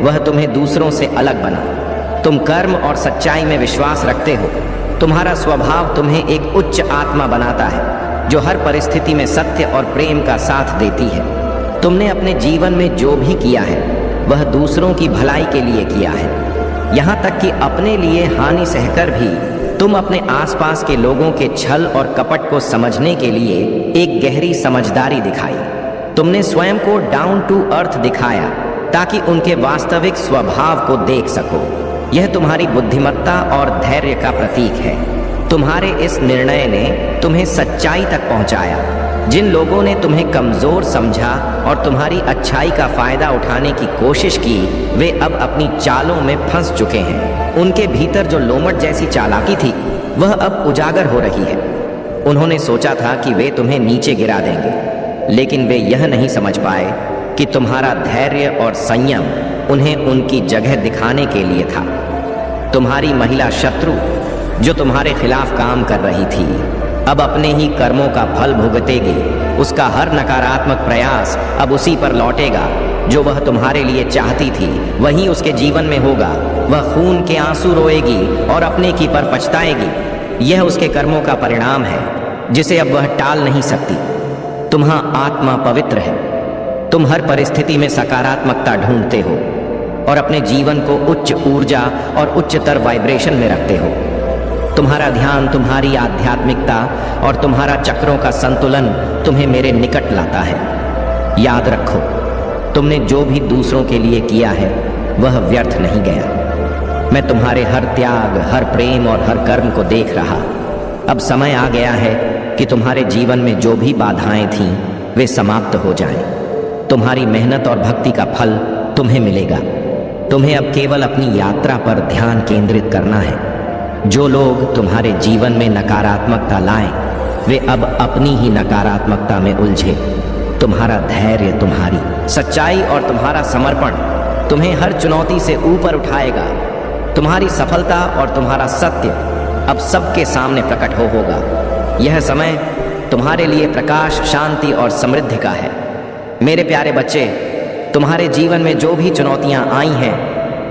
वह तुम्हें दूसरों से अलग बना। तुम कर्म और सच्चाई में विश्वास रखते हो। तुम्हारा स्वभाव तुम्हें एक उच्च आत्मा बनाता है, जो हर परिस्थिति में सत्य और प्रेम का साथ देती है। तुमने अपने जीवन में जो भी किया है, वह दूसरों की भलाई के लिए किया है। यहाँ तक कि अपने लिए हानि सहकर भी तुम अपने आसपास के लोगों के छल और कपट को समझने के लिए एक गहरी समझदारी दिखाई। तुमने स्वयं को डाउन टू अर्थ दिखाया ताकि उनके वास्तविक स्वभाव को देख सको। यह तुम्हारी बुद्धिमत्ता और धैर्य का प्रतीक है। तुम्हारे इस निर्णय ने तुम्हें सच्चाई तक पहुंचाया। जिन लोगों ने तुम्हें कमजोर समझा और तुम्हारी अच्छाई का फायदा उठाने की कोशिश की, वे अब अपनी चालों में फंस चुके हैं। उनके भीतर जो लोमड़ जैसी चालाकी थी, वह अब उजागर हो रही है। उन्होंने सोचा था कि वे तुम्हें नीचे गिरा देंगे, लेकिन वे यह नहीं समझ पाए कि तुम्हारा धैर्य और संयम उन्हें उनकी जगह दिखाने के लिए था। तुम्हारी महिला शत्रु जो तुम्हारे खिलाफ काम कर रही थी, अब अपने ही कर्मों का फल भुगतेगी। उसका हर नकारात्मक प्रयास अब उसी पर लौटेगा। जो वह तुम्हारे लिए चाहती थी, वही उसके जीवन में होगा। वह खून के आंसू रोएगी और अपने की पर पछताएगी। यह उसके कर्मों का परिणाम है, जिसे अब वह टाल नहीं सकती। तुम्हारा आत्मा पवित्र है। तुम हर परिस्थिति में सकारात्मकता ढूंढते हो और अपने जीवन को उच्च ऊर्जा और उच्चतर वाइब्रेशन में रखते हो। तुम्हारा ध्यान, तुम्हारी आध्यात्मिकता और तुम्हारा चक्रों का संतुलन तुम्हें मेरे निकट लाता है। याद रखो, तुमने जो भी दूसरों के लिए किया है, वह व्यर्थ नहीं गया। मैं तुम्हारे हर त्याग, हर प्रेम और हर कर्म को देख रहा। अब समय आ गया है कि तुम्हारे जीवन में जो भी बाधाएं थीं, वे समाप्त हो जाएं। तुम्हारी मेहनत और भक्ति का फल तुम्हें मिलेगा। तुम्हें अब केवल अपनी यात्रा पर ध्यान केंद्रित करना है। जो लोग तुम्हारे जीवन में नकारात्मकता लाएं, वे अब अपनी ही नकारात्मकता में उलझे। तुम्हारा धैर्य, तुम्हारी सच्चाई और तुम्हारा समर्पण तुम्हें हर चुनौती से ऊपर उठाएगा। तुम्हारी सफलता और तुम्हारा सत्य अब सबके सामने प्रकट होगा। यह समय तुम्हारे लिए प्रकाश, शांति और समृद्धि का है। मेरे प्यारे बच्चे, तुम्हारे जीवन में जो भी चुनौतियां आई हैं,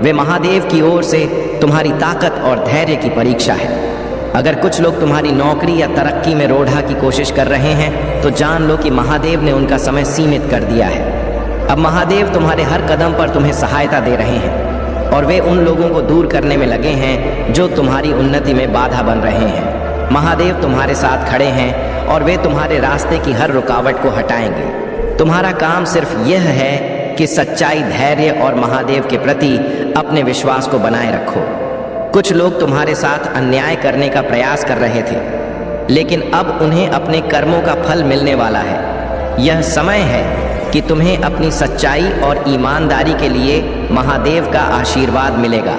वे महादेव की ओर से तुम्हारी ताकत और धैर्य की परीक्षा है। अगर कुछ लोग तुम्हारी नौकरी या तरक्की में रोड़ा की कोशिश कर रहे हैं, तो जान लो कि महादेव ने उनका समय सीमित कर दिया है। अब महादेव तुम्हारे हर कदम पर तुम्हें सहायता दे रहे हैं और वे उन लोगों को दूर करने में लगे हैं जो तुम्हारी उन्नति में बाधा बन रहे हैं। महादेव तुम्हारे साथ खड़े हैं और वे तुम्हारे रास्ते की हर रुकावट को हटाएंगे। तुम्हारा काम सिर्फ यह है कि सच्चाई, धैर्य और महादेव के प्रति अपने विश्वास को बनाए रखो। कुछ लोग तुम्हारे साथ अन्याय करने का प्रयास कर रहे थे, लेकिन अब उन्हें अपने कर्मों का फल मिलने वाला है। यह समय है कि तुम्हें अपनी सच्चाई और ईमानदारी के लिए महादेव का आशीर्वाद मिलेगा।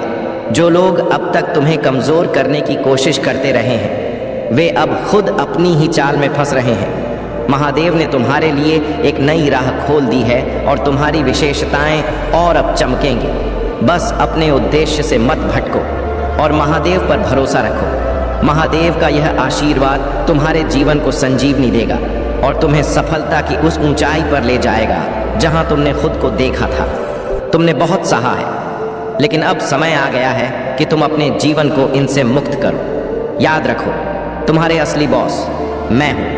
जो लोग अब तक तुम्हें कमजोर करने की कोशिश करते रहे हैं, वे अब खुद अपनी ही चाल में फंस रहे हैं। महादेव ने तुम्हारे लिए एक नई राह खोल दी है और तुम्हारी विशेषताएं और अब चमकेंगी। बस अपने उद्देश्य से मत भटको और महादेव पर भरोसा रखो। महादेव का यह आशीर्वाद तुम्हारे जीवन को संजीवनी देगा और तुम्हें सफलता की उस ऊंचाई पर ले जाएगा जहां तुमने खुद को देखा था। तुमने बहुत सहा है, लेकिन अब समय आ गया है कि तुम अपने जीवन को इनसे मुक्त करो। याद रखो, तुम्हारे असली बॉस मैं हूं।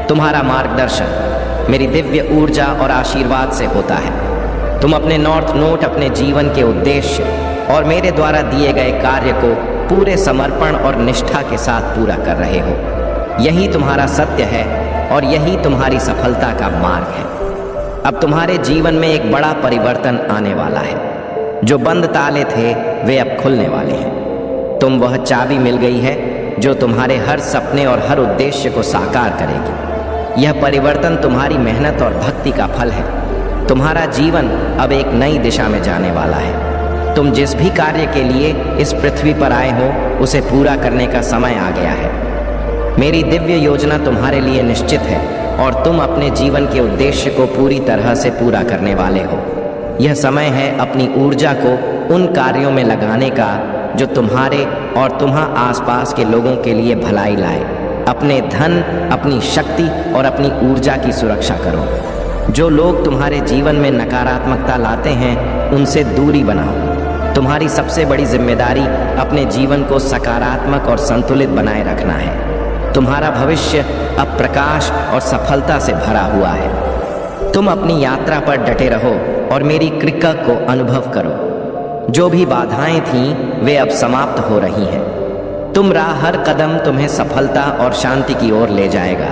तुम्हारा मार्गदर्शन मेरी दिव्य ऊर्जा और आशीर्वाद से होता है। तुम अपने नॉर्थ नोट, अपने जीवन के उद्देश्य और मेरे द्वारा दिए गए कार्य को पूरे समर्पण और निष्ठा के साथ पूरा कर रहे हो। यही तुम्हारा सत्य है और यही तुम्हारी सफलता का मार्ग है। अब तुम्हारे जीवन में एक बड़ा परिवर्तन आने वाला है। जो बंद ताले थे, वे अब खुलने वाले हैं। तुम वह चाबी मिल गई है जो तुम्हारे हर सपने और हर उद्देश्य को साकार करेगी। यह परिवर्तन तुम्हारी मेहनत और भक्ति का फल है। तुम्हारा जीवन अब एक नई दिशा में जाने वाला है। तुम जिस भी कार्य के लिए इस पृथ्वी पर आए हो, उसे पूरा करने का समय आ गया है। मेरी दिव्य योजना तुम्हारे लिए निश्चित है और तुम अपने जीवन के उद्देश्य को पूरी तरह से पूरा करने वाले हो। यह समय है अपनी ऊर्जा को उन कार्यों में लगाने का जो तुम्हारे और तुम्हारे आसपास के लोगों के लिए भलाई लाए। अपने धन, अपनी शक्ति और अपनी ऊर्जा की सुरक्षा करो। जो लोग तुम्हारे जीवन में नकारात्मकता लाते हैं, उनसे दूरी बनाओ। तुम्हारी सबसे बड़ी जिम्मेदारी अपने जीवन को सकारात्मक और संतुलित बनाए रखना है। तुम्हारा भविष्य अब प्रकाश और सफलता से भरा हुआ है। तुम अपनी यात्रा पर डटे रहो और मेरी कृपा को अनुभव करो। जो भी बाधाएं थीं, वे अब समाप्त हो रही हैं। तुम राह हर कदम तुम्हें सफलता और शांति की ओर ले जाएगा।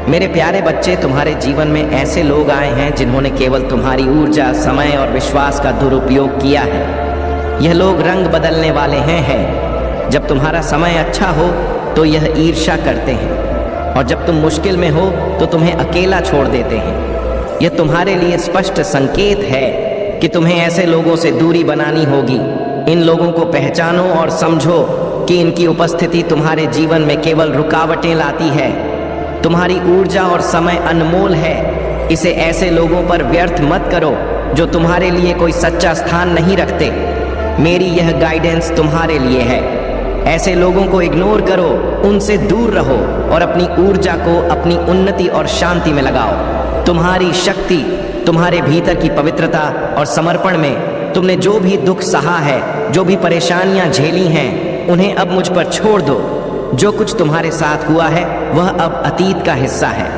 मेरे प्यारे बच्चे, तुम्हारे जीवन में ऐसे लोग आए हैं जिन्होंने केवल तुम्हारी ऊर्जा, समय और विश्वास का दुरुपयोग किया है। यह लोग रंग बदलने वाले हैं। जब तुम्हारा समय अच्छा हो तो यह ईर्ष्या करते हैं, और जब तुम मुश्किल में हो तो तुम्हें अकेला छोड़ देते हैं। यह तुम्हारे लिए स्पष्ट संकेत है कि तुम्हें ऐसे लोगों से दूरी बनानी होगी। इन लोगों को पहचानो और समझो कि इनकी उपस्थिति तुम्हारे जीवन में केवल रुकावटें लाती है। तुम्हारी ऊर्जा और समय अनमोल है। इसे ऐसे लोगों पर व्यर्थ मत करो जो तुम्हारे लिए कोई सच्चा स्थान नहीं रखते। मेरी यह गाइडेंस तुम्हारे लिए है। ऐसे लोगों को इग्नोर करो, उनसे दूर रहो और अपनी ऊर्जा को अपनी उन्नति और शांति में लगाओ। तुम्हारी शक्ति तुम्हारे भीतर की पवित्रता और समर्पण में। तुमने जो भी दुख सहा है, जो भी परेशानियां झेली हैं, उन्हें अब मुझ पर छोड़ दो। जो कुछ तुम्हारे साथ हुआ है वह अब अतीत का हिस्सा है।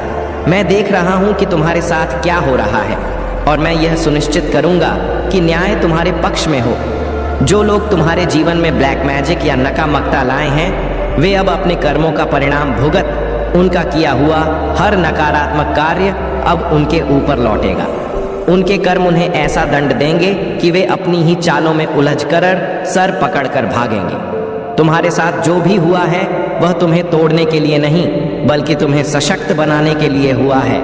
मैं देख रहा हूं कि तुम्हारे साथ क्या हो रहा है, और मैं यह सुनिश्चित करूंगा कि न्याय तुम्हारे पक्ष में हो। जो लोग तुम्हारे जीवन में ब्लैक मैजिक या नकामकता लाए हैं, वे अब अपने कर्मों का परिणाम भुगत। उनका किया हुआ हर नकारात्मक कार्य अब उनके ऊपर लौटेगा। उनके कर्म उन्हें ऐसा दंड देंगे कि वे अपनी ही चालों में उलझकर सर पकड़कर भागेंगे। तुम्हारे साथ जो भी हुआ है वह तुम्हें तोड़ने के लिए नहीं, बल्कि तुम्हें सशक्त बनाने के लिए हुआ है।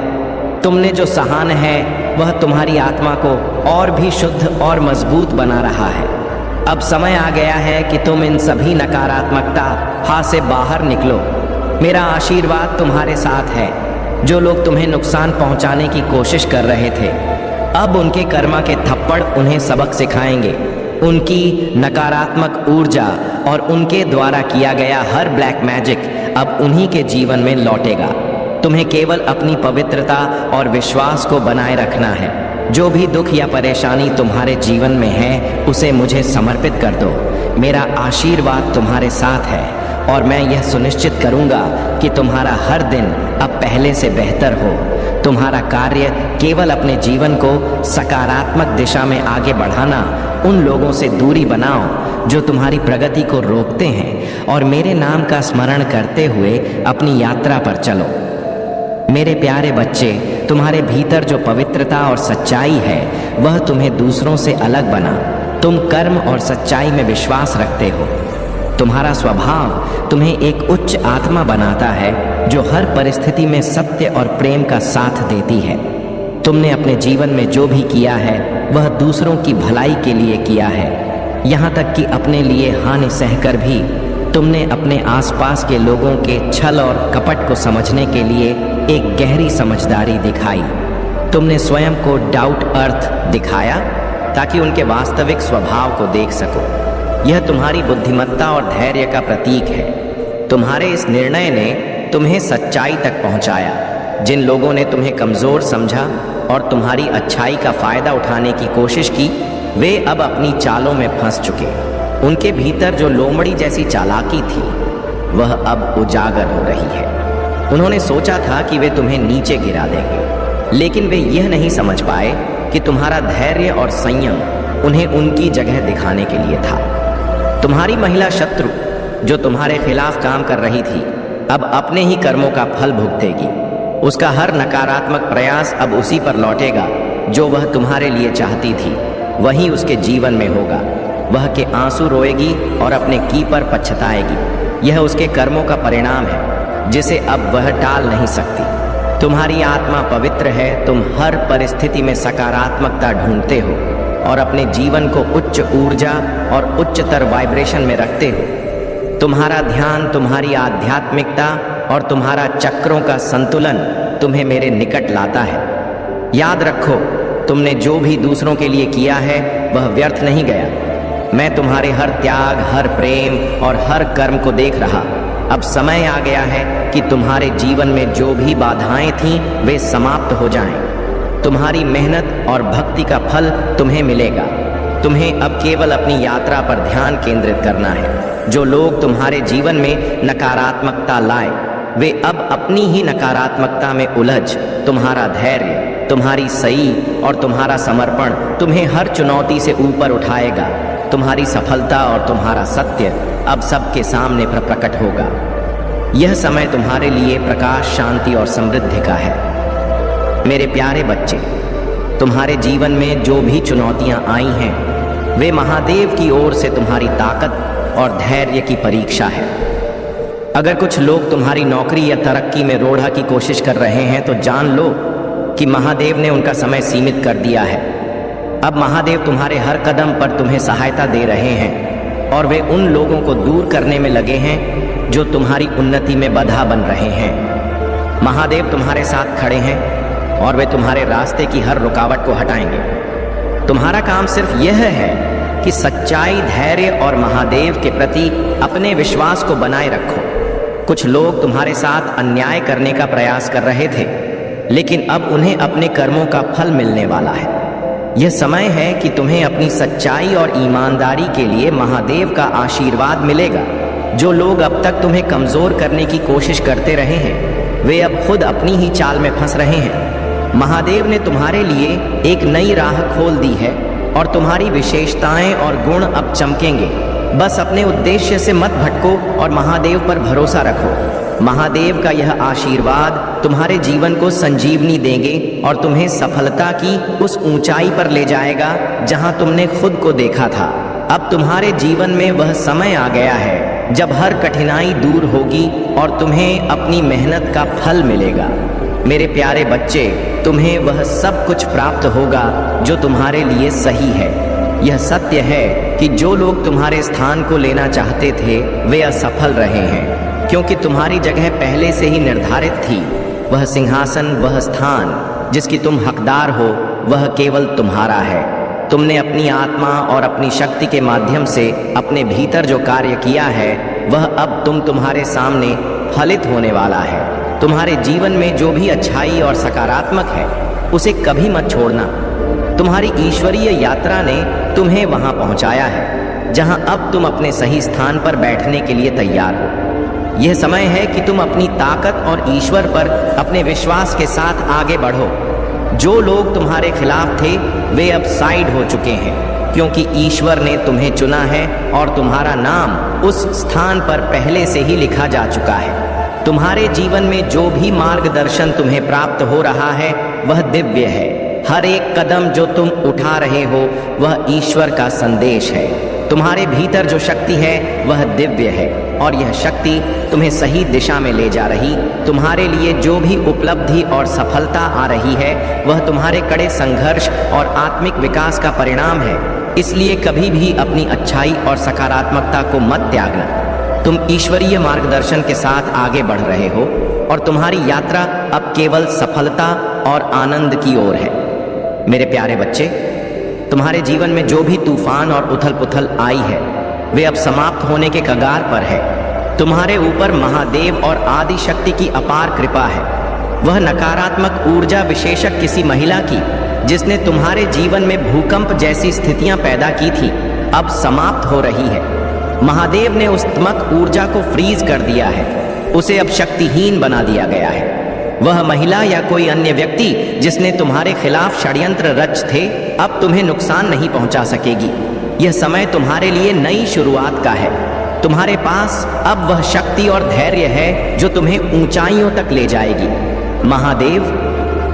तुमने जो सहान है वह तुम्हारी आत्मा को और भी शुद्ध और मजबूत बना रहा है। अब समय आ गया है कि तुम इन सभी नकारात्मकता से बाहर निकलो। मेरा आशीर्वाद तुम्हारे साथ है। जो लोग तुम्हें नुकसान पहुंचाने की कोशिश कर रहे थे, अब उनके कर्मा के थप्पड़ उन्हें सबक सिखाएंगे। उनकी नकारात्मक ऊर्जा और उनके द्वारा किया गया हर ब्लैक मैजिक अब उन्हीं के जीवन में लौटेगा। तुम्हें केवल अपनी पवित्रता और विश्वास को बनाए रखना है। जो भी दुख या परेशानी तुम्हारे जीवन में है, उसे मुझे समर्पित कर दो। मेरा आशीर्वाद तुम्हारे साथ है, और मैं यह सुनिश्चित करूंगा कि तुम्हारा हर दिन अब पहले से बेहतर हो। तुम्हारा कार्य केवल अपने जीवन को सकारात्मक दिशा में आगे बढ़ाना। उन लोगों से दूरी बनाओ जो तुम्हारी प्रगति को रोकते हैं, और मेरे नाम का स्मरण करते हुए अपनी यात्रा पर चलो। मेरे प्यारे बच्चे, तुम्हारे भीतर जो पवित्रता और सच्चाई है वह तुम्हें दूसरों से अलग बना। तुम कर्म और सच्चाई में विश्वास रखते हो। तुम्हारा स्वभाव तुम्हें एक उच्च आत्मा बनाता है जो हर परिस्थिति में सत्य और प्रेम का साथ देती है। तुमने अपने जीवन में जो भी किया है वह दूसरों की भलाई के लिए किया है। यहाँ तक कि अपने लिए हानि सहकर भी तुमने अपने आसपास के लोगों के छल और कपट को समझने के लिए एक गहरी समझदारी दिखाई। तुमने स्वयं को डाउट अर्थ दिखाया ताकि उनके वास्तविक स्वभाव को देख सको। यह तुम्हारी बुद्धिमत्ता और धैर्य का प्रतीक है। तुम्हारे इस निर्णय ने तुम्हें सच्चाई तक पहुंचाया। जिन लोगों ने तुम्हें कमजोर समझा और तुम्हारी अच्छाई का फायदा उठाने की कोशिश की, वे अब अपनी चालों में फंस चुके। उनके भीतर जो लोमड़ी जैसी चालाकी थी वह अब उजागर हो रही है। उन्होंने सोचा था कि वे तुम्हें नीचे गिरा देंगे, लेकिन वे यह नहीं समझ पाए कि तुम्हारा धैर्य और संयम उन्हें उनकी जगह दिखाने के लिए था। तुम्हारी महिला शत्रु जो तुम्हारे खिलाफ काम कर रही थी, अब अपने ही कर्मों का फल भुगतेगी। उसका हर नकारात्मक प्रयास अब उसी पर लौटेगा। जो वह तुम्हारे लिए चाहती थी वही उसके जीवन में होगा। वह के आंसू रोएगी और अपने की पर पछताएगी। यह उसके कर्मों का परिणाम है जिसे अब वह टाल नहीं सकती। तुम्हारी आत्मा पवित्र है। तुम हर परिस्थिति में सकारात्मकता ढूंढते हो और अपने जीवन को उच्च ऊर्जा और उच्चतर वाइब्रेशन में रखते हो। तुम्हारा ध्यान, तुम्हारी आध्यात्मिकता और तुम्हारा चक्रों का संतुलन तुम्हें मेरे निकट लाता है। याद रखो, तुमने जो भी दूसरों के लिए किया है वह व्यर्थ नहीं गया। मैं तुम्हारे हर त्याग, हर प्रेम और हर कर्म को देख रहा। अब समय आ गया है कि तुम्हारे जीवन में जो भी बाधाएं थीं वे समाप्त हो जाएं। तुम्हारी मेहनत और भक्ति का फल तुम्हें मिलेगा। तुम्हें अब केवल अपनी यात्रा पर ध्यान केंद्रित करना है। जो लोग तुम्हारे जीवन में नकारात्मकता लाए, वे अब अपनी ही नकारात्मकता में उलझ। तुम्हारा धैर्य, तुम्हारी सही और तुम्हारा समर्पण तुम्हें हर चुनौती से ऊपर उठाएगा। तुम्हारी सफलता और तुम्हारा सत्य अब सबके सामने प्रकट होगा। यह समय तुम्हारे लिए प्रकाश, शांति और समृद्धि का है। मेरे प्यारे बच्चे, तुम्हारे जीवन में जो भी चुनौतियां आई हैं, वे महादेव की ओर से तुम्हारी ताकत और धैर्य की परीक्षा है। अगर कुछ लोग तुम्हारी नौकरी या तरक्की में रोड़ा की कोशिश कर रहे हैं तो जान लो कि महादेव ने उनका समय सीमित कर दिया है। अब महादेव तुम्हारे हर कदम पर तुम्हें सहायता दे रहे हैं और वे उन लोगों को दूर करने में लगे हैं जो तुम्हारी उन्नति में बाधा बन रहे हैं। महादेव तुम्हारे साथ खड़े हैं और वे तुम्हारे रास्ते की हर रुकावट को हटाएंगे। तुम्हारा काम सिर्फ यह है कि सच्चाई, धैर्य और महादेव के प्रति अपने विश्वास को बनाए रखो। कुछ लोग तुम्हारे साथ अन्याय करने का प्रयास कर रहे थे, लेकिन अब उन्हें अपने कर्मों का फल मिलने वाला है। यह समय है कि तुम्हें अपनी सच्चाई और ईमानदारी के लिए महादेव का आशीर्वाद मिलेगा। जो लोग अब तक तुम्हें कमजोर करने की कोशिश करते रहे हैं, वे अब खुद अपनी ही चाल में फंस रहे हैं। महादेव ने तुम्हारे लिए एक नई राह खोल दी है और तुम्हारी विशेषताएं और गुण अब चमकेंगे। बस अपने उद्देश्य से मत भटको और महादेव पर भरोसा रखो। महादेव का यह आशीर्वाद तुम्हारे जीवन को संजीवनी देंगे और तुम्हें सफलता की उस ऊंचाई पर ले जाएगा जहां तुमने खुद को देखा था। अब तुम्हारे जीवन में वह समय आ गया है जब हर कठिनाई दूर होगी और तुम्हें अपनी मेहनत का फल मिलेगा। मेरे प्यारे बच्चे, तुम्हें वह सब कुछ प्राप्त होगा जो तुम्हारे लिए सही है। यह सत्य है कि जो लोग तुम्हारे स्थान को लेना चाहते थे वे असफल रहे हैं, क्योंकि तुम्हारी जगह पहले से ही निर्धारित थी। वह सिंहासन, वह स्थान जिसकी तुम हकदार हो, वह केवल तुम्हारा है। तुमने अपनी आत्मा और अपनी शक्ति के माध्यम से अपने भीतर जो कार्य किया है, वह अब तुम्हारे सामने फलित होने वाला है। तुम्हारे जीवन में जो भी अच्छाई और सकारात्मक है, उसे कभी मत छोड़ना। तुम्हारी ईश्वरीय यात्रा ने तुम्हें वहां पहुंचाया है जहां अब तुम अपने सही स्थान पर बैठने के लिए तैयार हो। यह समय है कि तुम अपनी ताकत और ईश्वर पर अपने विश्वास के साथ आगे बढ़ो। जो लोग तुम्हारे खिलाफ थे वे अब साइड हो चुके हैं, क्योंकि ईश्वर ने तुम्हें चुना है और तुम्हारा नाम उस स्थान पर पहले से ही लिखा जा चुका है। तुम्हारे जीवन में जो भी मार्गदर्शन तुम्हें प्राप्त हो रहा है वह दिव्य है। हर एक कदम जो तुम उठा रहे हो वह ईश्वर का संदेश है। तुम्हारे भीतर जो शक्ति है वह दिव्य है और यह शक्ति तुम्हें सही दिशा में ले जा रही। तुम्हारे लिए जो भी उपलब्धि और सफलता आ रही है वह तुम्हारे कड़े संघर्ष और आत्मिक विकास का परिणाम है। इसलिए कभी भी अपनी अच्छाई और सकारात्मकता को मत त्यागना। तुम ईश्वरीय मार्गदर्शन के साथ आगे बढ़ रहे हो और तुम्हारी यात्रा अब केवल सफलता और आनंद की ओर है। मेरे प्यारे बच्चे, तुम्हारे जीवन में जो भी तूफान और उथल पुथल आई है वे अब समाप्त होने के कगार पर है। तुम्हारे ऊपर महादेव और आदि शक्ति की अपार कृपा है। वह नकारात्मक ऊर्जा, विशेषक किसी महिला की जिसने तुम्हारे जीवन में भूकंप जैसी स्थितियां पैदा की थी, अब समाप्त हो रही है। महादेव ने उस तमक ऊर्जा को फ्रीज कर दिया है, उसे अब शक्तिहीन बना दिया गया है। वह महिला या कोई अन्य व्यक्ति जिसने तुम्हारे खिलाफ षड्यंत्र रच थे, अब तुम्हें नुकसान नहीं पहुंचा सकेगी। यह समय तुम्हारे लिए नई शुरुआत का है। तुम्हारे पास अब वह शक्ति और धैर्य है जो तुम्हें ऊंचाइयों तक ले जाएगी। महादेव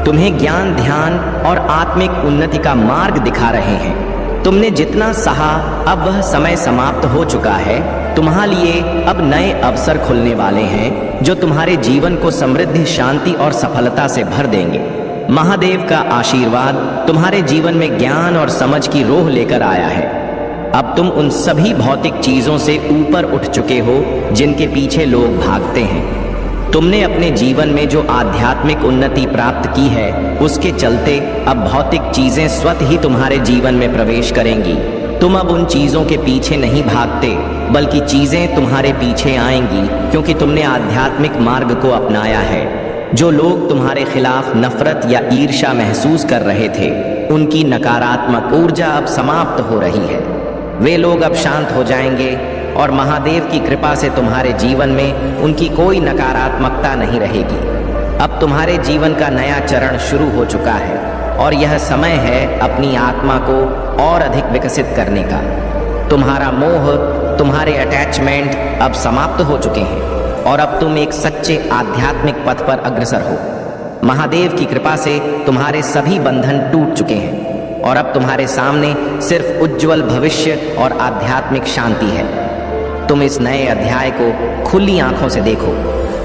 तुम्हें ज्ञान, ध्यान और आत्मिक उन्नति का मार्ग दिखा रहे हैं। तुमने जितना सहा, अब वह समय समाप्त हो चुका है। तुम्हारे लिए अब नए अवसर खुलने वाले हैं जो तुम्हारे जीवन को समृद्धि, शांति और सफलता से भर देंगे। महादेव का आशीर्वाद तुम्हारे जीवन में ज्ञान और समझ की रोह लेकर आया है। अब तुम उन सभी भौतिक चीजों से ऊपर उठ चुके हो जिनके पीछे लोग भागते हैं। तुमने अपने जीवन में जो आध्यात्मिक उन्नति प्राप्त की है, उसके चलते अब भौतिक चीजें स्वतः ही तुम्हारे जीवन में प्रवेश करेंगी। तुम अब उन चीजों के पीछे नहीं भागते, बल्कि चीजें तुम्हारे पीछे आएंगी, क्योंकि तुमने आध्यात्मिक मार्ग को अपनाया है। जो लोग तुम्हारे खिलाफ नफरत या ईर्ष्या महसूस कर रहे थे, उनकी नकारात्मक ऊर्जा अब समाप्त हो रही है। वे लोग अब शांत हो जाएंगे और महादेव की कृपा से तुम्हारे जीवन में उनकी कोई नकारात्मकता नहीं रहेगी। अब तुम्हारे जीवन का नया चरण शुरू हो चुका है और यह समय है अपनी आत्मा को और अधिक विकसित करने का। तुम्हारा मोह, तुम्हारे अटैचमेंट अब समाप्त हो चुके हैं और अब तुम एक सच्चे आध्यात्मिक पथ पर अग्रसर हो। महादेव की कृपा से तुम्हारे सभी बंधन टूट चुके हैं और अब तुम्हारे सामने सिर्फ उज्जवल भविष्य और आध्यात्मिक शांति है। तुम इस नए अध्याय को खुली आंखों से देखो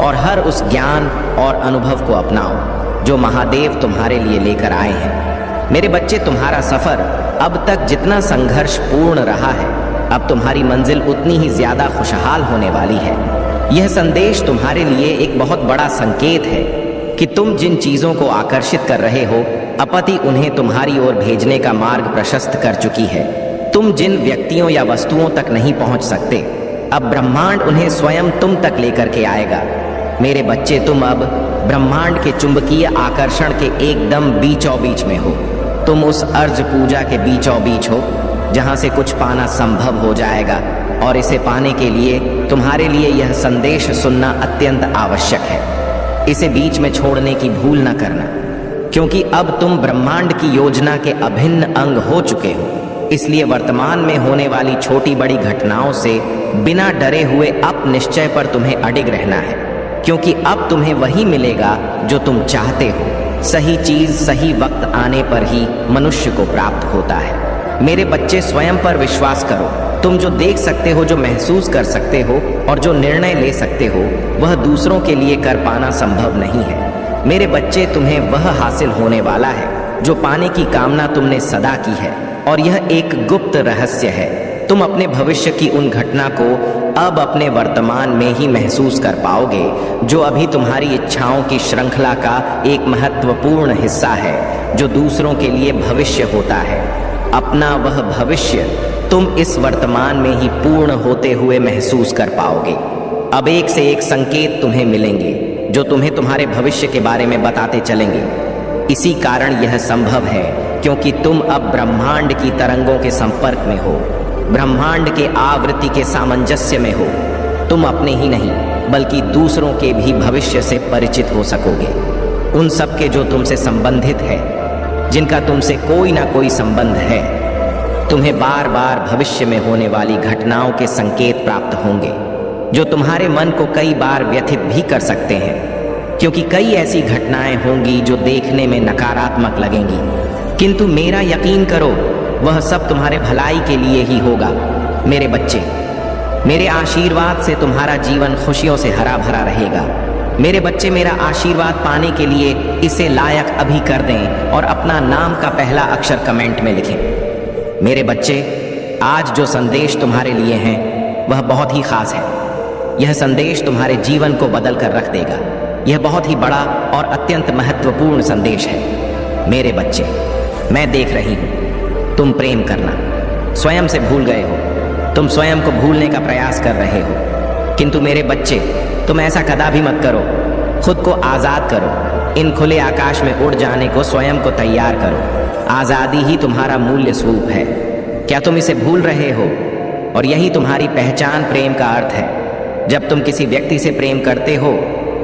और हर उस ज्ञान और अनुभव को अपनाओ जो महादेव तुम्हारे लिए लेकर आए हैं। मेरे बच्चे, तुम्हारा सफर अब तक जितना संघर्ष पूर्ण रहा है, अब तुम्हारी मंजिल उतनी ही ज्यादा खुशहाल होने वाली है। यह संदेश तुम्हारे लिए एक बहुत बड़ा संकेत है कि तुम जिन चीजों को आकर्षित कर रहे हो, अपति उन्हें तुम्हारी ओर भेजने का मार्ग प्रशस्त कर चुकी है। तुम जिन व्यक्तियों या वस्तुओं तक नहीं पहुंच सकते, अब ब्रह्मांड उन्हें स्वयं तुम तक लेकर के आएगा। मेरे बच्चे, तुम अब ब्रह्मांड के चुंबकीय आकर्षण के एकदम बीचों बीच में हो। तुम उस अर्ज पूजा के बीचों बीच हो जहां से कुछ पाना संभव हो जाएगा, और इसे पाने के लिए तुम्हारे लिए यह संदेश सुनना अत्यंत आवश्यक है। इसे बीच में छोड़ने की भूल न करना, क्योंकि अब तुम ब्रह्मांड की योजना के अभिन्न अंग हो चुके हो। इसलिए वर्तमान में होने वाली छोटी बड़ी घटनाओं से बिना डरे हुए अप निश्चय पर तुम्हें अडिग रहना है, क्योंकि अब तुम्हें वही मिलेगा जो तुम चाहते हो। सही चीज सही वक्त आने पर ही मनुष्य को प्राप्त होता है। मेरे बच्चे, स्वयं पर विश्वास करो। तुम जो देख सकते हो, जो महसूस कर सकते हो और जो निर्णय ले सकते हो, वह दूसरों के लिए कर पाना संभव नहीं है। मेरे बच्चे, तुम्हें वह हासिल होने वाला है जो पाने की कामना तुमने सदा की है, और यह एक गुप्त रहस्य है। तुम अपने भविष्य की उन घटना को अब अपने वर्तमान में ही महसूस कर पाओगे, जो अभी तुम्हारी इच्छाओं की श्रृंखला का एक महत्वपूर्ण हिस्सा है, जो दूसरों के लिए भविष्य होता है। अपना वह भविष्य तुम इस वर्तमान में ही पूर्ण होते हुए महसूस कर पाओगे। अब एक से एक संकेत तुम्हें मिलेंगे जो तुम्हें तुम्हारे भविष्य के बारे में बताते चलेंगे। इसी कारण यह संभव है क्योंकि तुम अब ब्रह्मांड की तरंगों के संपर्क में हो, ब्रह्मांड के आवृत्ति के सामंजस्य में हो। तुम अपने ही नहीं बल्कि दूसरों के भी भविष्य से परिचित हो सकोगे, उन सब के जो तुमसे संबंधित है, जिनका तुमसे कोई ना कोई संबंध है। तुम्हें बार बार भविष्य में होने वाली घटनाओं के संकेत प्राप्त होंगे जो तुम्हारे मन को कई बार व्यथित भी कर सकते हैं, क्योंकि कई ऐसी घटनाएं होंगी जो देखने में नकारात्मक लगेंगी, किंतु मेरा यकीन करो, वह सब तुम्हारे भलाई के लिए ही होगा। मेरे बच्चे, मेरे आशीर्वाद से तुम्हारा जीवन खुशियों से हरा भरा रहेगा। मेरे बच्चे, मेरा आशीर्वाद पाने के लिए इसे लायक अभी कर दें और अपना नाम का पहला अक्षर कमेंट में लिखें। मेरे बच्चे, आज जो संदेश तुम्हारे लिए हैं वह बहुत ही खास है। यह संदेश तुम्हारे जीवन को बदल कर रख देगा। यह बहुत ही बड़ा और अत्यंत महत्वपूर्ण संदेश है। मेरे बच्चे, मैं देख रही हूँ, तुम प्रेम करना स्वयं से भूल गए हो। तुम स्वयं को भूलने का प्रयास कर रहे हो, किंतु मेरे बच्चे, तुम ऐसा कदापि मत करो। खुद को आज़ाद करो। इन खुले आकाश में उड़ जाने को स्वयं को तैयार करो। आज़ादी ही तुम्हारा मूल्य स्वरूप है। क्या तुम इसे भूल रहे हो? और यही तुम्हारी पहचान प्रेम का अर्थ है। जब तुम किसी व्यक्ति से प्रेम करते हो,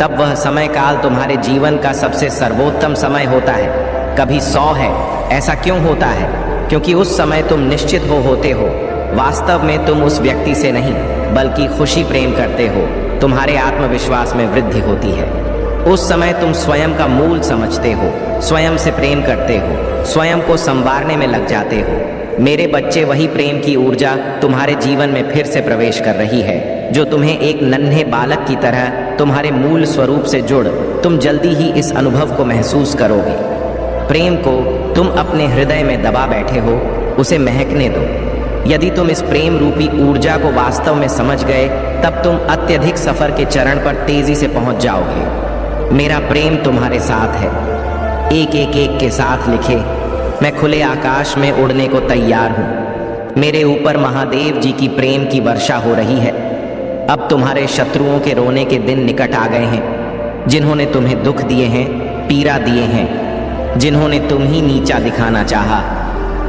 तब वह समय काल तुम्हारे जीवन का सबसे सर्वोत्तम समय होता है। कभी 100 है। ऐसा क्यों होता है? क्योंकि उस समय तुम निश्चित होते हो। वास्तव में तुम उस व्यक्ति से नहीं बल्कि खुशी प्रेम करते हो। तुम्हारे आत्मविश्वास में वृद्धि होती है। उस समय तुम स्वयं का मूल समझते हो, स्वयं से प्रेम करते हो, स्वयं को संवारने में लग जाते हो। मेरे बच्चे, वही प्रेम की ऊर्जा तुम्हारे जीवन में फिर से प्रवेश कर रही है, जो तुम्हें एक नन्हे बालक की तरह तुम्हारे मूल स्वरूप से जुड़ तुम जल्दी ही इस अनुभव को महसूस करोगे। प्रेम को तुम अपने हृदय में दबा बैठे हो, उसे महकने दो। यदि तुम इस प्रेम रूपी ऊर्जा को वास्तव में समझ गए, तब तुम अत्यधिक सफर के चरण पर तेजी से पहुंच जाओगे। मेरा प्रेम तुम्हारे साथ है। एक एक एक के साथ लिखे, मैं खुले आकाश में उड़ने को तैयार हूँ। मेरे ऊपर महादेव जी की प्रेम की वर्षा हो रही है। अब तुम्हारे शत्रुओं के रोने के दिन निकट आ गए हैं। जिन्होंने तुम्हें दुख दिए हैं, पीड़ा दिए हैं, जिन्होंने तुम ही नीचा दिखाना चाहा,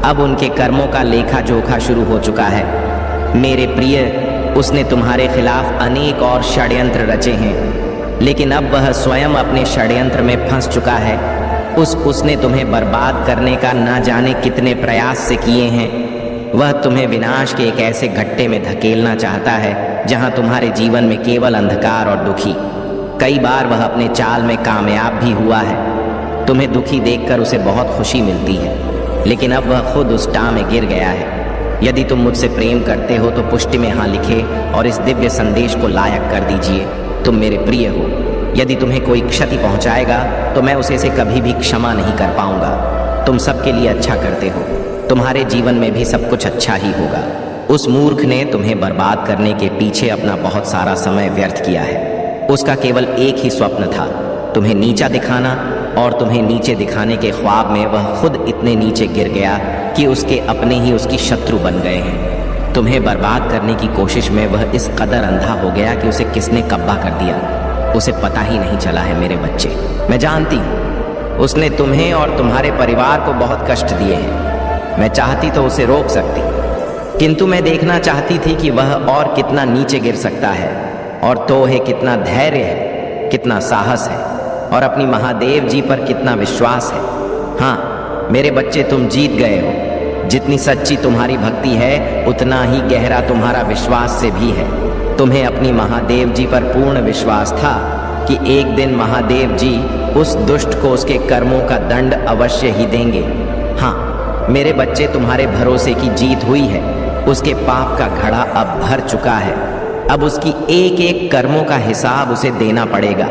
अब उनके कर्मों का लेखा जोखा शुरू हो चुका है। मेरे प्रिय, उसने तुम्हारे खिलाफ अनेक और षड्यंत्र रचे हैं, लेकिन अब वह स्वयं अपने षड्यंत्र में फंस चुका है। उसने तुम्हें बर्बाद करने का ना जाने कितने प्रयास से किए हैं, वह तुम्हें विनाश के एक ऐसे गड्ढे में धकेलना चाहता है जहां तुम्हारे जीवन में केवल अंधकार और दुखी। कई बार वह अपने चाल में कामयाब भी हुआ है। तुम्हें दुखी देखकर उसे बहुत खुशी मिलती है, लेकिन अब वह खुद उस टाह में गिर गया है। यदि तुम मुझसे प्रेम करते हो तो पुष्टि में हाँ लिखे और इस दिव्य संदेश को लायक कर दीजिए, तुम मेरे प्रिय हो। यदि तुम्हें कोई क्षति पहुंचाएगा तो मैं उसे कभी भी क्षमा नहीं कर पाऊंगा। तुम सबके लिए अच्छा करते हो, तुम्हारे जीवन में भी सब कुछ अच्छा ही होगा। उस मूर्ख ने तुम्हें बर्बाद करने के पीछे अपना बहुत सारा समय व्यर्थ किया है। उसका केवल एक ही स्वप्न था, तुम्हें नीचा दिखाना, और तुम्हें नीचे दिखाने के ख्वाब में वह खुद इतने नीचे गिर गया कि उसके अपने ही उसकी शत्रु बन गए हैं। तुम्हें बर्बाद करने की कोशिश में वह इस कदर अंधा हो गया कि उसे किसने कब्बा कर दिया, उसे पता ही नहीं चला है। मेरे बच्चे, मैं जानती हूँ उसने तुम्हें और तुम्हारे परिवार को बहुत कष्ट दिए हैं। मैं चाहती तो उसे रोक सकती, किंतु मैं देखना चाहती थी कि वह और कितना नीचे गिर सकता है, और तो है कितना धैर्य है, कितना साहस है, और अपनी महादेव जी पर कितना विश्वास है। हाँ मेरे बच्चे, तुम जीत गए हो। जितनी सच्ची तुम्हारी भक्ति है उतना ही गहरा तुम्हारा विश्वास से भी है। तुम्हें अपनी महादेव जी पर पूर्ण विश्वास था कि एक दिन महादेव जी उस दुष्ट को उसके कर्मों का दंड अवश्य ही देंगे। हाँ मेरे बच्चे, तुम्हारे भरोसे की जीत हुई है। उसके पाप का घड़ा अब भर चुका है। अब उसकी एक एक कर्मों का हिसाब उसे देना पड़ेगा।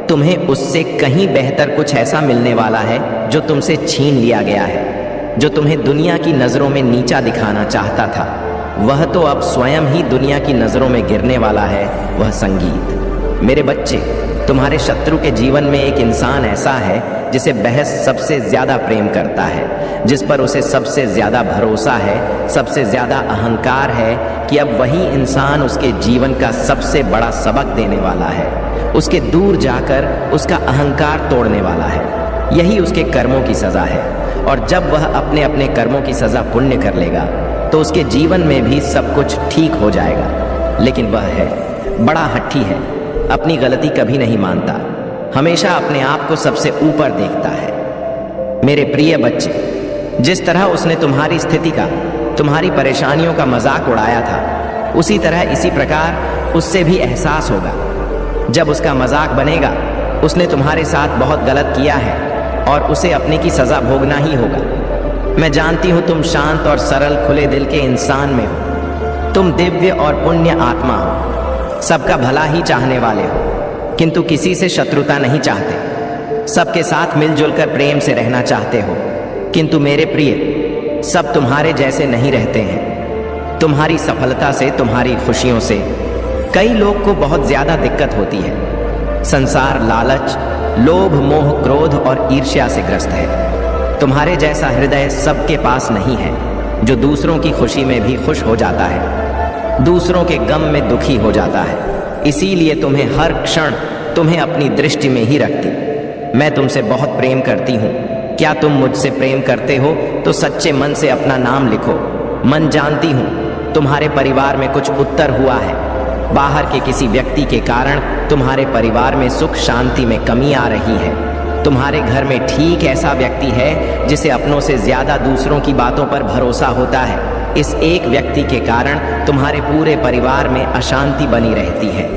तुम्हें उससे कहीं बेहतर कुछ ऐसा मिलने वाला है जो तुमसे छीन लिया गया है। जो तुम्हें दुनिया की नज़रों में नीचा दिखाना चाहता था, वह तो अब स्वयं ही दुनिया की नज़रों में गिरने वाला है, वह संगीत। मेरे बच्चे, तुम्हारे शत्रु के जीवन में एक इंसान ऐसा है जिसे बहस सबसे ज़्यादा प्रेम करता है, जिस पर उसे सबसे ज़्यादा भरोसा है, सबसे ज़्यादा अहंकार है कि अब वही इंसान उसके जीवन का सबसे बड़ा सबक देने वाला है, उसके दूर जाकर उसका अहंकार तोड़ने वाला है। यही उसके कर्मों की सज़ा है, और जब वह अपने अपने कर्मों की सज़ा पुण्य कर लेगा तो उसके जीवन में भी सब कुछ ठीक हो जाएगा। लेकिन वह है बड़ा हट्ठी है, अपनी गलती कभी नहीं मानता, हमेशा अपने आप को सबसे ऊपर देखता है। मेरे प्रिय बच्चे, जिस तरह उसने तुम्हारी स्थिति का, तुम्हारी परेशानियों का मजाक उड़ाया था, उसी तरह इसी प्रकार उससे भी एहसास होगा। जब उसका मजाक बनेगा, उसने तुम्हारे साथ बहुत गलत किया है और उसे अपने की सज़ा भोगना ही होगा। मैं जानती हूँ तुम शांत और सरल खुले दिल के इंसान में हो। तुम दिव्य और पुण्य आत्मा हो, सबका भला ही चाहने वाले हो, किंतु किसी से शत्रुता नहीं चाहते। सबके साथ मिलजुल कर प्रेम से रहना चाहते हो। किंतु मेरे प्रिय, सब तुम्हारे जैसे नहीं रहते हैं। तुम्हारी सफलता से, तुम्हारी खुशियों से कई लोग को बहुत ज़्यादा दिक्कत होती है। संसार लालच, लोभ, मोह, क्रोध और ईर्ष्या से ग्रस्त है। तुम्हारे जैसा हृदय सबके पास नहीं है, जो दूसरों की खुशी में भी खुश हो जाता है, दूसरों के गम में दुखी हो जाता है। इसीलिए तुम्हें हर क्षण तुम्हें अपनी दृष्टि में ही रखती। मैं तुमसे बहुत प्रेम करती हूँ। क्या तुम मुझसे प्रेम करते हो तो सच्चे मन से अपना नाम लिखो। मन जानती हूँ तुम्हारे परिवार में कुछ उत्तर हुआ है। बाहर के किसी व्यक्ति के कारण तुम्हारे परिवार में सुख शांति में कमी आ रही है। तुम्हारे घर में ठीक ऐसा व्यक्ति है जिसे अपनों से ज्यादा दूसरों की बातों पर भरोसा होता है। इस एक व्यक्ति के कारण तुम्हारे पूरे परिवार में अशांति बनी रहती है।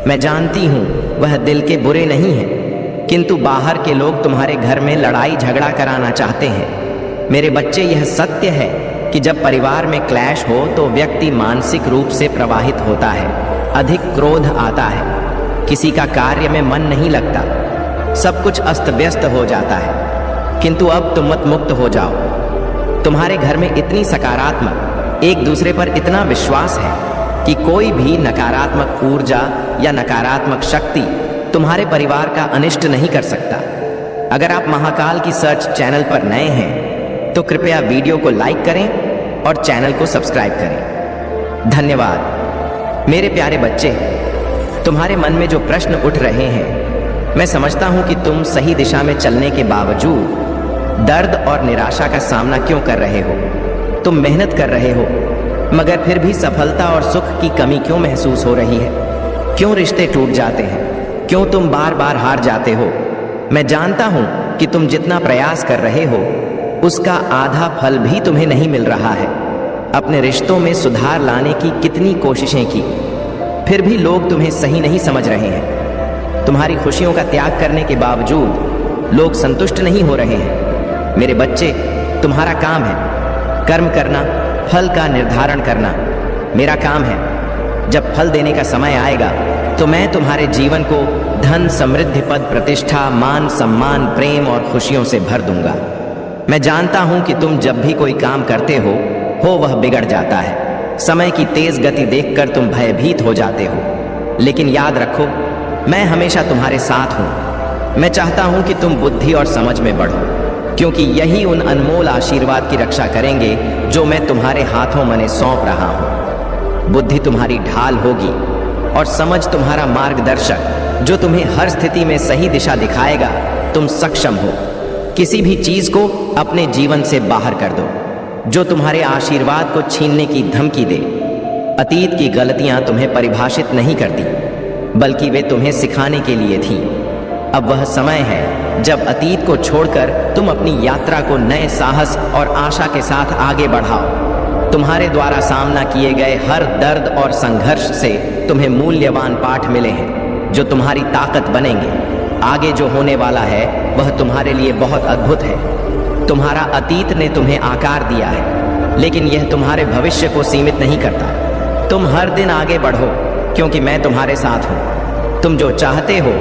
मैं जानती हूँ वह दिल के बुरे नहीं हैं, किंतु बाहर के लोग तुम्हारे घर में लड़ाई झगड़ा कराना चाहते हैं। मेरे बच्चे, यह सत्य है कि जब परिवार में क्लैश हो तो व्यक्ति मानसिक रूप से प्रभावित होता है, अधिक क्रोध आता है, किसी का कार्य में मन नहीं लगता, सब कुछ अस्त व्यस्त हो जाता है। किंतु अब तुम मत मुक्त हो जाओ। तुम्हारे घर में इतनी सकारात्मक, एक दूसरे पर इतना विश्वास है कि कोई भी नकारात्मक ऊर्जा या नकारात्मक शक्ति तुम्हारे परिवार का अनिष्ट नहीं कर सकता। अगर आप महाकाल की सर्च चैनल पर नए हैं तो कृपया वीडियो को लाइक करें और चैनल को सब्सक्राइब करें। धन्यवाद। मेरे प्यारे बच्चे, तुम्हारे मन में जो प्रश्न उठ रहे हैं, मैं समझता हूं कि तुम सही दिशा में चलने के बावजूद दर्द और निराशा का सामना क्यों कर रहे हो। तुम मेहनत कर रहे हो, मगर फिर भी सफलता और सुख की कमी क्यों महसूस हो रही है। क्यों रिश्ते टूट जाते हैं, क्यों तुम बार बार हार जाते हो। मैं जानता हूं कि तुम जितना प्रयास कर रहे हो उसका आधा फल भी तुम्हें नहीं मिल रहा है। अपने रिश्तों में सुधार लाने की कितनी कोशिशें की, फिर भी लोग तुम्हें सही नहीं समझ रहे हैं। तुम्हारी खुशियों का त्याग करने के बावजूद लोग संतुष्ट नहीं हो रहे हैं। मेरे बच्चे, तुम्हारा काम है कर्म करना, फल का निर्धारण करना। मेरा काम है जब फल देने का समय आएगा तो मैं तुम्हारे जीवन को धन, समृद्धि, पद, प्रतिष्ठा, मान, सम्मान, प्रेम और खुशियों से भर दूंगा। मैं जानता हूं कि तुम जब भी कोई काम करते हो वह बिगड़ जाता है। समय की तेज गति देखकर तुम भयभीत हो जाते हो, लेकिन याद रखो, मैं हमेशा तुम्हारे साथ हूं। मैं चाहता हूं कि तुम बुद्धि और समझ में बढ़ो, क्योंकि यही उन अनमोल आशीर्वाद की रक्षा करेंगे जो मैं तुम्हारे हाथों मने सौंप रहा हूं। बुद्धि तुम्हारी ढाल होगी और समझ तुम्हारा मार्गदर्शक, जो तुम्हें हर स्थिति में सही दिशा दिखाएगा। तुम सक्षम हो। किसी भी चीज को अपने जीवन से बाहर कर दो जो तुम्हारे आशीर्वाद को छीनने की धमकी दे। अतीत की गलतियां तुम्हें परिभाषित नहीं करती, बल्कि वे तुम्हें सिखाने के लिए थी। अब वह समय है जब अतीत को छोड़कर तुम अपनी यात्रा को नए साहस और आशा के साथ आगे बढ़ाओ। तुम्हारे द्वारा सामना किए गए हर दर्द और संघर्ष से तुम्हें मूल्यवान पाठ मिले हैं जो तुम्हारी ताकत बनेंगे। आगे जो होने वाला है वह तुम्हारे लिए बहुत अद्भुत है। तुम्हारा अतीत ने तुम्हें आकार दिया है, लेकिन यह तुम्हारे भविष्य को सीमित नहीं करता। तुम हर दिन आगे बढ़ो, क्योंकि मैं तुम्हारे साथ हूं। तुम जो चाहते हो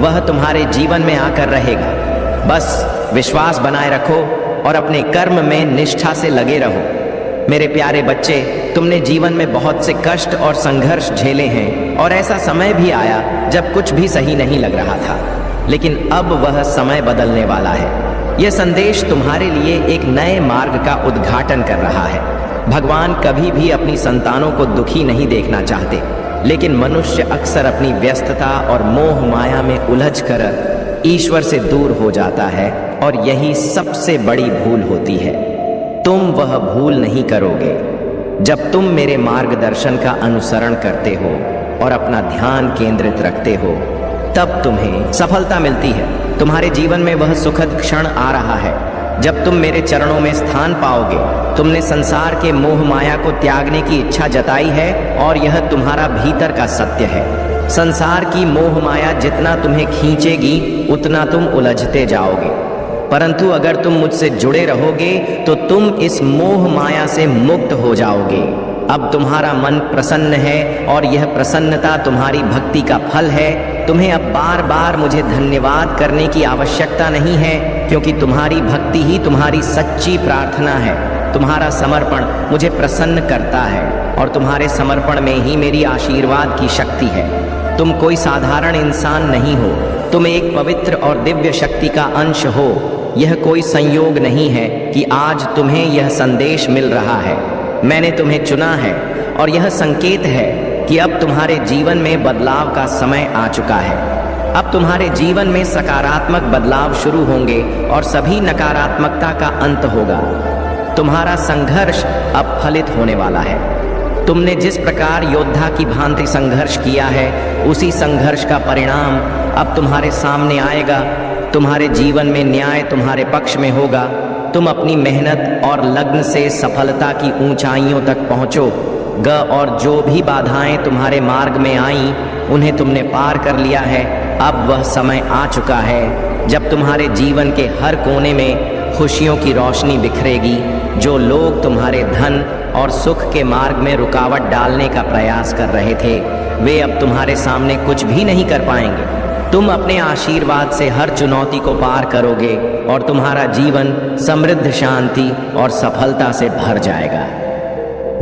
वह तुम्हारे जीवन में आकर रहेगा। बस विश्वास बनाए रखो और अपने कर्म में निष्ठा से लगे रहो। मेरे प्यारे बच्चे, तुमने जीवन में बहुत से कष्ट और संघर्ष झेले हैं, और ऐसा समय भी आया जब कुछ भी सही नहीं लग रहा था, लेकिन अब वह समय बदलने वाला है। यह संदेश तुम्हारे लिए एक नए मार्ग का उद्घाटन कर रहा है। भगवान कभी भी अपनी संतानों को दुखी नहीं देखना चाहते, लेकिन मनुष्य अक्सर अपनी व्यस्तता और मोह माया में उलझकर ईश्वर से दूर हो जाता है, और यही सबसे बड़ी भूल होती है। तुम वह भूल नहीं करोगे जब तुम मेरे मार्गदर्शन का अनुसरण करते हो और अपना ध्यान केंद्रित रखते हो, तब तुम्हें सफलता मिलती है। तुम्हारे जीवन में वह सुखद क्षण आ रहा है जब तुम मेरे चरणों में स्थान पाओगे। तुमने संसार के मोह माया को त्यागने की इच्छा जताई है, और यह तुम्हारा भीतर का सत्य है। संसार की मोह माया जितना तुम्हें खींचेगी उतना तुम उलझते जाओगे, परंतु अगर तुम मुझसे जुड़े रहोगे तो तुम इस मोह माया से मुक्त हो जाओगे। अब तुम्हारा मन प्रसन्न है, और यह प्रसन्नता तुम्हारी भक्ति का फल है। तुम्हें अब बार बार मुझे धन्यवाद करने की आवश्यकता नहीं है, क्योंकि तुम्हारी भक्ति ही तुम्हारी सच्ची प्रार्थना है। तुम्हारा समर्पण मुझे प्रसन्न करता है, और तुम्हारे समर्पण में ही मेरी आशीर्वाद की शक्ति है। तुम कोई साधारण इंसान नहीं हो, तुम एक पवित्र और दिव्य शक्ति का अंश हो। यह कोई संयोग नहीं है कि आज तुम्हें यह संदेश मिल रहा है। मैंने तुम्हें चुना है, और यह संकेत है कि अब तुम्हारे जीवन में बदलाव का समय आ चुका है। अब तुम्हारे जीवन में सकारात्मक बदलाव शुरू होंगे, और सभी नकारात्मकता का अंत होगा। तुम्हारा संघर्ष अब फलित होने वाला है। तुमने जिस प्रकार योद्धा की भांति संघर्ष किया है, उसी संघर्ष का परिणाम अब तुम्हारे सामने आएगा। तुम्हारे जीवन में न्याय तुम्हारे पक्ष में होगा। तुम अपनी मेहनत और लग्न से सफलता की ऊंचाइयों तक पहुंचोगे, और जो भी बाधाएं तुम्हारे मार्ग में आईं, उन्हें तुमने पार कर लिया है। अब वह समय आ चुका है जब तुम्हारे जीवन के हर कोने में खुशियों की रोशनी बिखरेगी। जो लोग तुम्हारे धन और सुख के मार्ग में रुकावट डालने का प्रयास कर रहे थे, वे अब तुम्हारे सामने कुछ भी नहीं कर पाएंगे। तुम अपने आशीर्वाद से हर चुनौती को पार करोगे, और तुम्हारा जीवन समृद्ध, शांति और सफलता से भर जाएगा।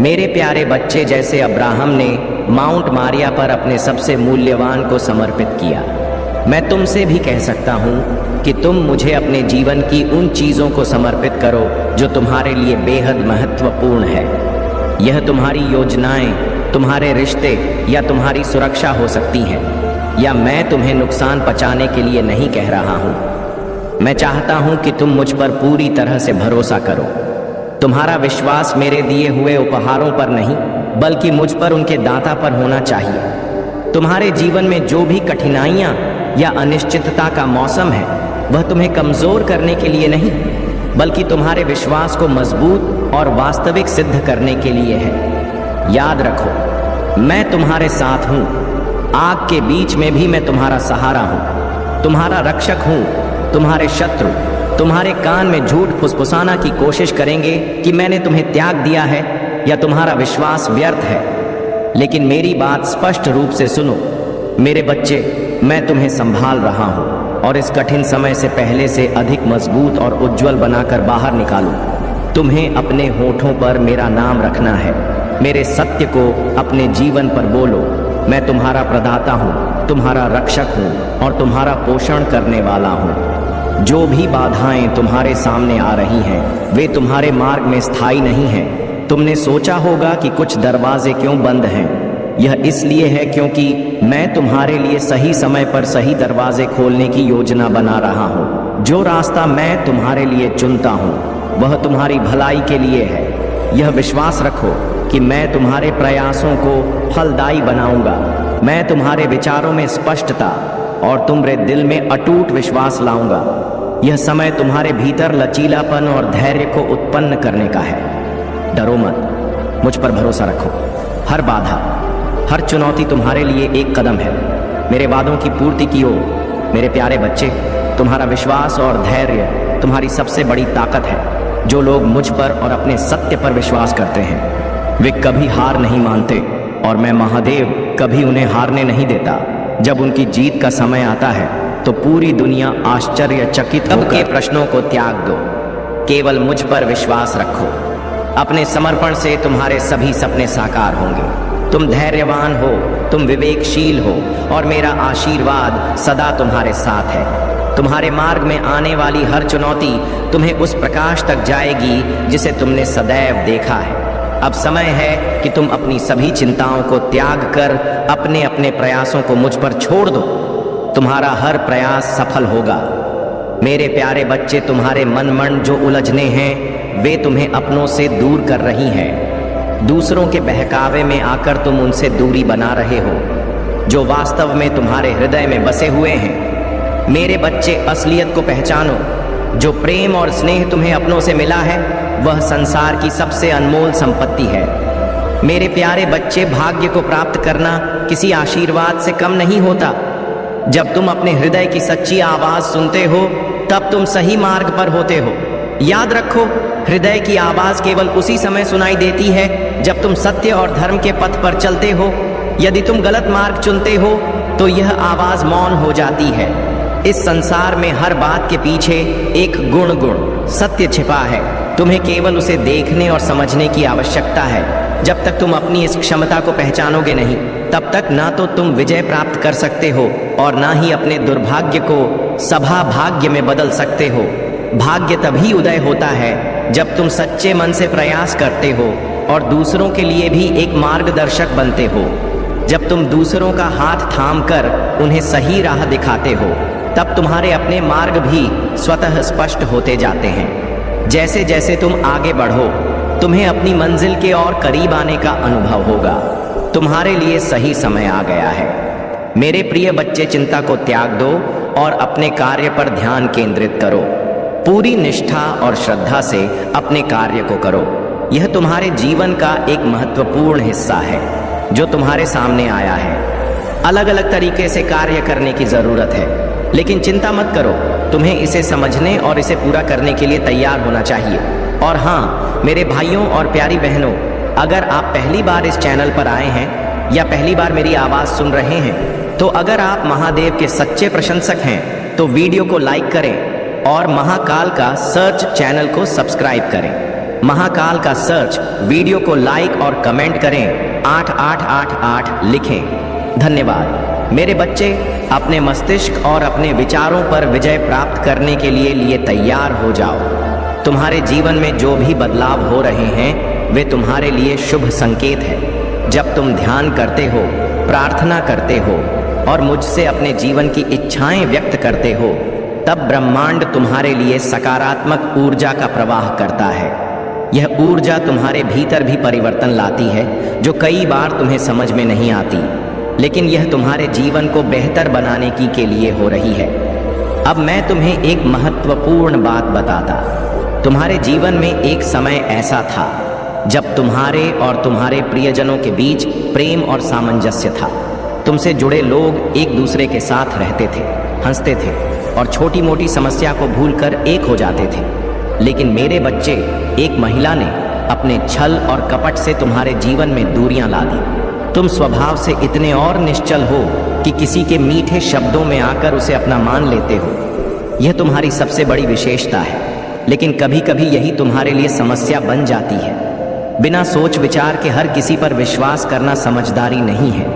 मेरे प्यारे बच्चे, जैसे अब्राहम ने माउंट मारिया पर अपने सबसे मूल्यवान को समर्पित किया, मैं तुमसे भी कह सकता हूँ कि तुम मुझे अपने जीवन की उन चीज़ों को समर्पित करो जो तुम्हारे लिए बेहद महत्वपूर्ण है। यह तुम्हारी योजनाएं, तुम्हारे रिश्ते या तुम्हारी सुरक्षा हो सकती हैं, या मैं तुम्हें नुकसान पहुंचाने के लिए नहीं कह रहा हूँ। मैं चाहता हूँ कि तुम मुझ पर पूरी तरह से भरोसा करो। तुम्हारा विश्वास मेरे दिए हुए उपहारों पर नहीं, बल्कि मुझ पर उनके दाता पर होना चाहिए। तुम्हारे जीवन में जो भी कठिनाइयाँ या अनिश्चितता का मौसम है, वह तुम्हें कमज़ोर करने के लिए नहीं, बल्कि तुम्हारे विश्वास को मजबूत और वास्तविक सिद्ध करने के लिए है। याद रखो, मैं तुम्हारे साथ हूं। आग के बीच में भी मैं तुम्हारा सहारा हूं, तुम्हारा रक्षक हूं। तुम्हारे शत्रु तुम्हारे कान में झूठ फुसफुसाना की कोशिश करेंगे कि मैंने तुम्हें त्याग दिया है या तुम्हारा विश्वास व्यर्थ है, लेकिन मेरी बात स्पष्ट रूप से सुनो। मेरे बच्चे, मैं तुम्हें संभाल रहा हूं और इस कठिन समय से पहले से अधिक मजबूत और उज्जवल बनाकर बाहर निकालूं। तुम्हें अपने होठों पर मेरा नाम रखना है। मेरे सत्य को अपने जीवन पर बोलो। मैं तुम्हारा प्रदाता हूँ, तुम्हारा रक्षक हूँ और तुम्हारा पोषण करने वाला हूँ। जो भी बाधाएं तुम्हारे सामने आ रही हैं, वे तुम्हारे मार्ग में स्थायी नहीं हैं। तुमने सोचा होगा कि कुछ दरवाजे क्यों बंद हैं। यह इसलिए है क्योंकि मैं तुम्हारे लिए सही समय पर सही दरवाजे खोलने की योजना बना रहा हूँ। जो रास्ता मैं तुम्हारे लिए चुनता हूँ, वह तुम्हारी भलाई के लिए है। यह विश्वास रखो कि मैं तुम्हारे प्रयासों को फलदायी बनाऊंगा। मैं तुम्हारे विचारों में स्पष्टता और तुम्हारे दिल में अटूट विश्वास लाऊंगा। यह समय तुम्हारे भीतर लचीलापन और धैर्य को उत्पन्न करने का है। डरो मत, मुझ पर भरोसा रखो। हर बाधा, हर चुनौती तुम्हारे लिए एक कदम है मेरे वादों की पूर्ति की ओर। मेरे प्यारे बच्चे, तुम्हारा विश्वास और धैर्य तुम्हारी सबसे बड़ी ताकत है। जो लोग मुझ पर और अपने सत्य पर विश्वास करते हैं, वे कभी हार नहीं मानते और मैं महादेव कभी उन्हें हारने नहीं देता। जब उनकी जीत का समय आता है तो पूरी दुनिया आश्चर्यचकित होकर के प्रश्नों को त्याग दो। केवल मुझ पर विश्वास रखो। अपने समर्पण से तुम्हारे सभी सपने साकार होंगे। तुम धैर्यवान हो, तुम विवेकशील हो और मेरा आशीर्वाद सदा तुम्हारे साथ है। तुम्हारे मार्ग में आने वाली हर चुनौती तुम्हें उस प्रकाश तक जाएगी जिसे तुमने सदैव देखा है। अब समय है कि तुम अपनी सभी चिंताओं को त्याग कर अपने अपने प्रयासों को मुझ पर छोड़ दो। तुम्हारा हर प्रयास सफल होगा। मेरे प्यारे बच्चे, तुम्हारे मन जो उलझने हैं, वे तुम्हें अपनों से दूर कर रही हैं। दूसरों के बहकावे में आकर तुम उनसे दूरी बना रहे हो, जो वास्तव में तुम्हारे हृदय में बसे हुए हैं। मेरे बच्चे, असलियत को पहचानो। जो प्रेम और स्नेह तुम्हें अपनों से मिला है, वह संसार की सबसे अनमोल संपत्ति है। मेरे प्यारे बच्चे, भाग्य को प्राप्त करना किसी आशीर्वाद से कम नहीं होता। जब तुम अपने हृदय की सच्ची आवाज सुनते हो, तब तुम सही मार्ग पर होते हो। याद रखो, हृदय की आवाज केवल उसी समय सुनाई देती है जब तुम सत्य और धर्म के पथ पर चलते हो। यदि तुम गलत मार्ग चुनते हो तो यह आवाज मौन हो जाती है। इस संसार में हर बात के पीछे एक गुण सत्य छिपा है। तुम्हें केवल उसे देखने और समझने की आवश्यकता है। जब तक तुम अपनी इस क्षमता को पहचानोगे नहीं, तब तक ना तो तुम विजय प्राप्त कर सकते हो और ना ही अपने दुर्भाग्य को सभा भाग्य में बदल सकते हो। भाग्य तभी उदय होता है जब तुम सच्चे मन से प्रयास करते हो और दूसरों के लिए भी एक मार्गदर्शक बनते हो। जब तुम दूसरों का हाथ थामकर उन्हें सही राह दिखाते हो, तब तुम्हारे अपने मार्ग भी स्वतः स्पष्ट होते जाते हैं। जैसे जैसे तुम आगे बढ़ो, तुम्हें अपनी मंजिल के और करीब आने का अनुभव होगा। तुम्हारे लिए सही समय आ गया है। मेरे प्रिय बच्चे, चिंता को त्याग दो और अपने कार्य पर ध्यान केंद्रित करो। पूरी निष्ठा और श्रद्धा से अपने कार्य को करो। यह तुम्हारे जीवन का एक महत्वपूर्ण हिस्सा है जो तुम्हारे सामने आया है। अलग अलग तरीके से कार्य करने की जरूरत है, लेकिन चिंता मत करो। तुम्हें इसे समझने और इसे पूरा करने के लिए तैयार होना चाहिए। और हाँ, मेरे भाइयों और प्यारी बहनों, अगर आप पहली बार इस चैनल पर आए हैं या पहली बार मेरी आवाज़ सुन रहे हैं, तो अगर आप महादेव के सच्चे प्रशंसक हैं तो वीडियो को लाइक करें और महाकाल का सर्च चैनल को सब्सक्राइब करें। महाकाल का सर्च वीडियो को लाइक और कमेंट करें, 8888 लिखें। धन्यवाद। मेरे बच्चे, अपने मस्तिष्क और अपने विचारों पर विजय प्राप्त करने के लिए तैयार हो जाओ। तुम्हारे जीवन में जो भी बदलाव हो रहे हैं, वे तुम्हारे लिए शुभ संकेत है। जब तुम ध्यान करते हो, प्रार्थना करते हो और मुझसे अपने जीवन की इच्छाएं व्यक्त करते हो, तब ब्रह्मांड तुम्हारे लिए सकारात्मक ऊर्जा का प्रवाह करता है। यह ऊर्जा तुम्हारे भीतर भी परिवर्तन लाती है, जो कई बार तुम्हें समझ में नहीं आती, लेकिन यह तुम्हारे जीवन को बेहतर बनाने के लिए हो रही है। अब मैं तुम्हें एक महत्वपूर्ण बात बताता। तुम्हारे जीवन में एक समय ऐसा था जब तुम्हारे और तुम्हारे प्रियजनों के बीच प्रेम और सामंजस्य था। तुमसे जुड़े लोग एक दूसरे के साथ रहते थे, हंसते थे और छोटी मोटी समस्या को भूलकर एक हो जाते थे। लेकिन मेरे बच्चे, एक महिला ने अपने छल और कपट से तुम्हारे जीवन में दूरियां ला दी। तुम स्वभाव से इतने और निश्चल हो कि किसी के मीठे शब्दों में आकर उसे अपना मान लेते हो। यह तुम्हारी सबसे बड़ी विशेषता है, लेकिन कभी कभी यही तुम्हारे लिए समस्या बन जाती है। बिना सोच विचार के हर किसी पर विश्वास करना समझदारी नहीं है,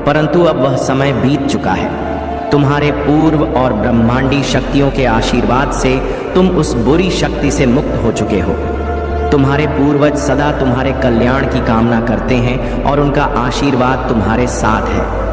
परंतु अब वह समय बीत चुका है। तुम्हारे पूर्व और ब्रह्मांडी शक्तियों के आशीर्वाद से तुम उस बुरी शक्ति से मुक्त हो चुके हो। तुम्हारे पूर्वज सदा तुम्हारे कल्याण की कामना करते हैं और उनका आशीर्वाद तुम्हारे साथ है।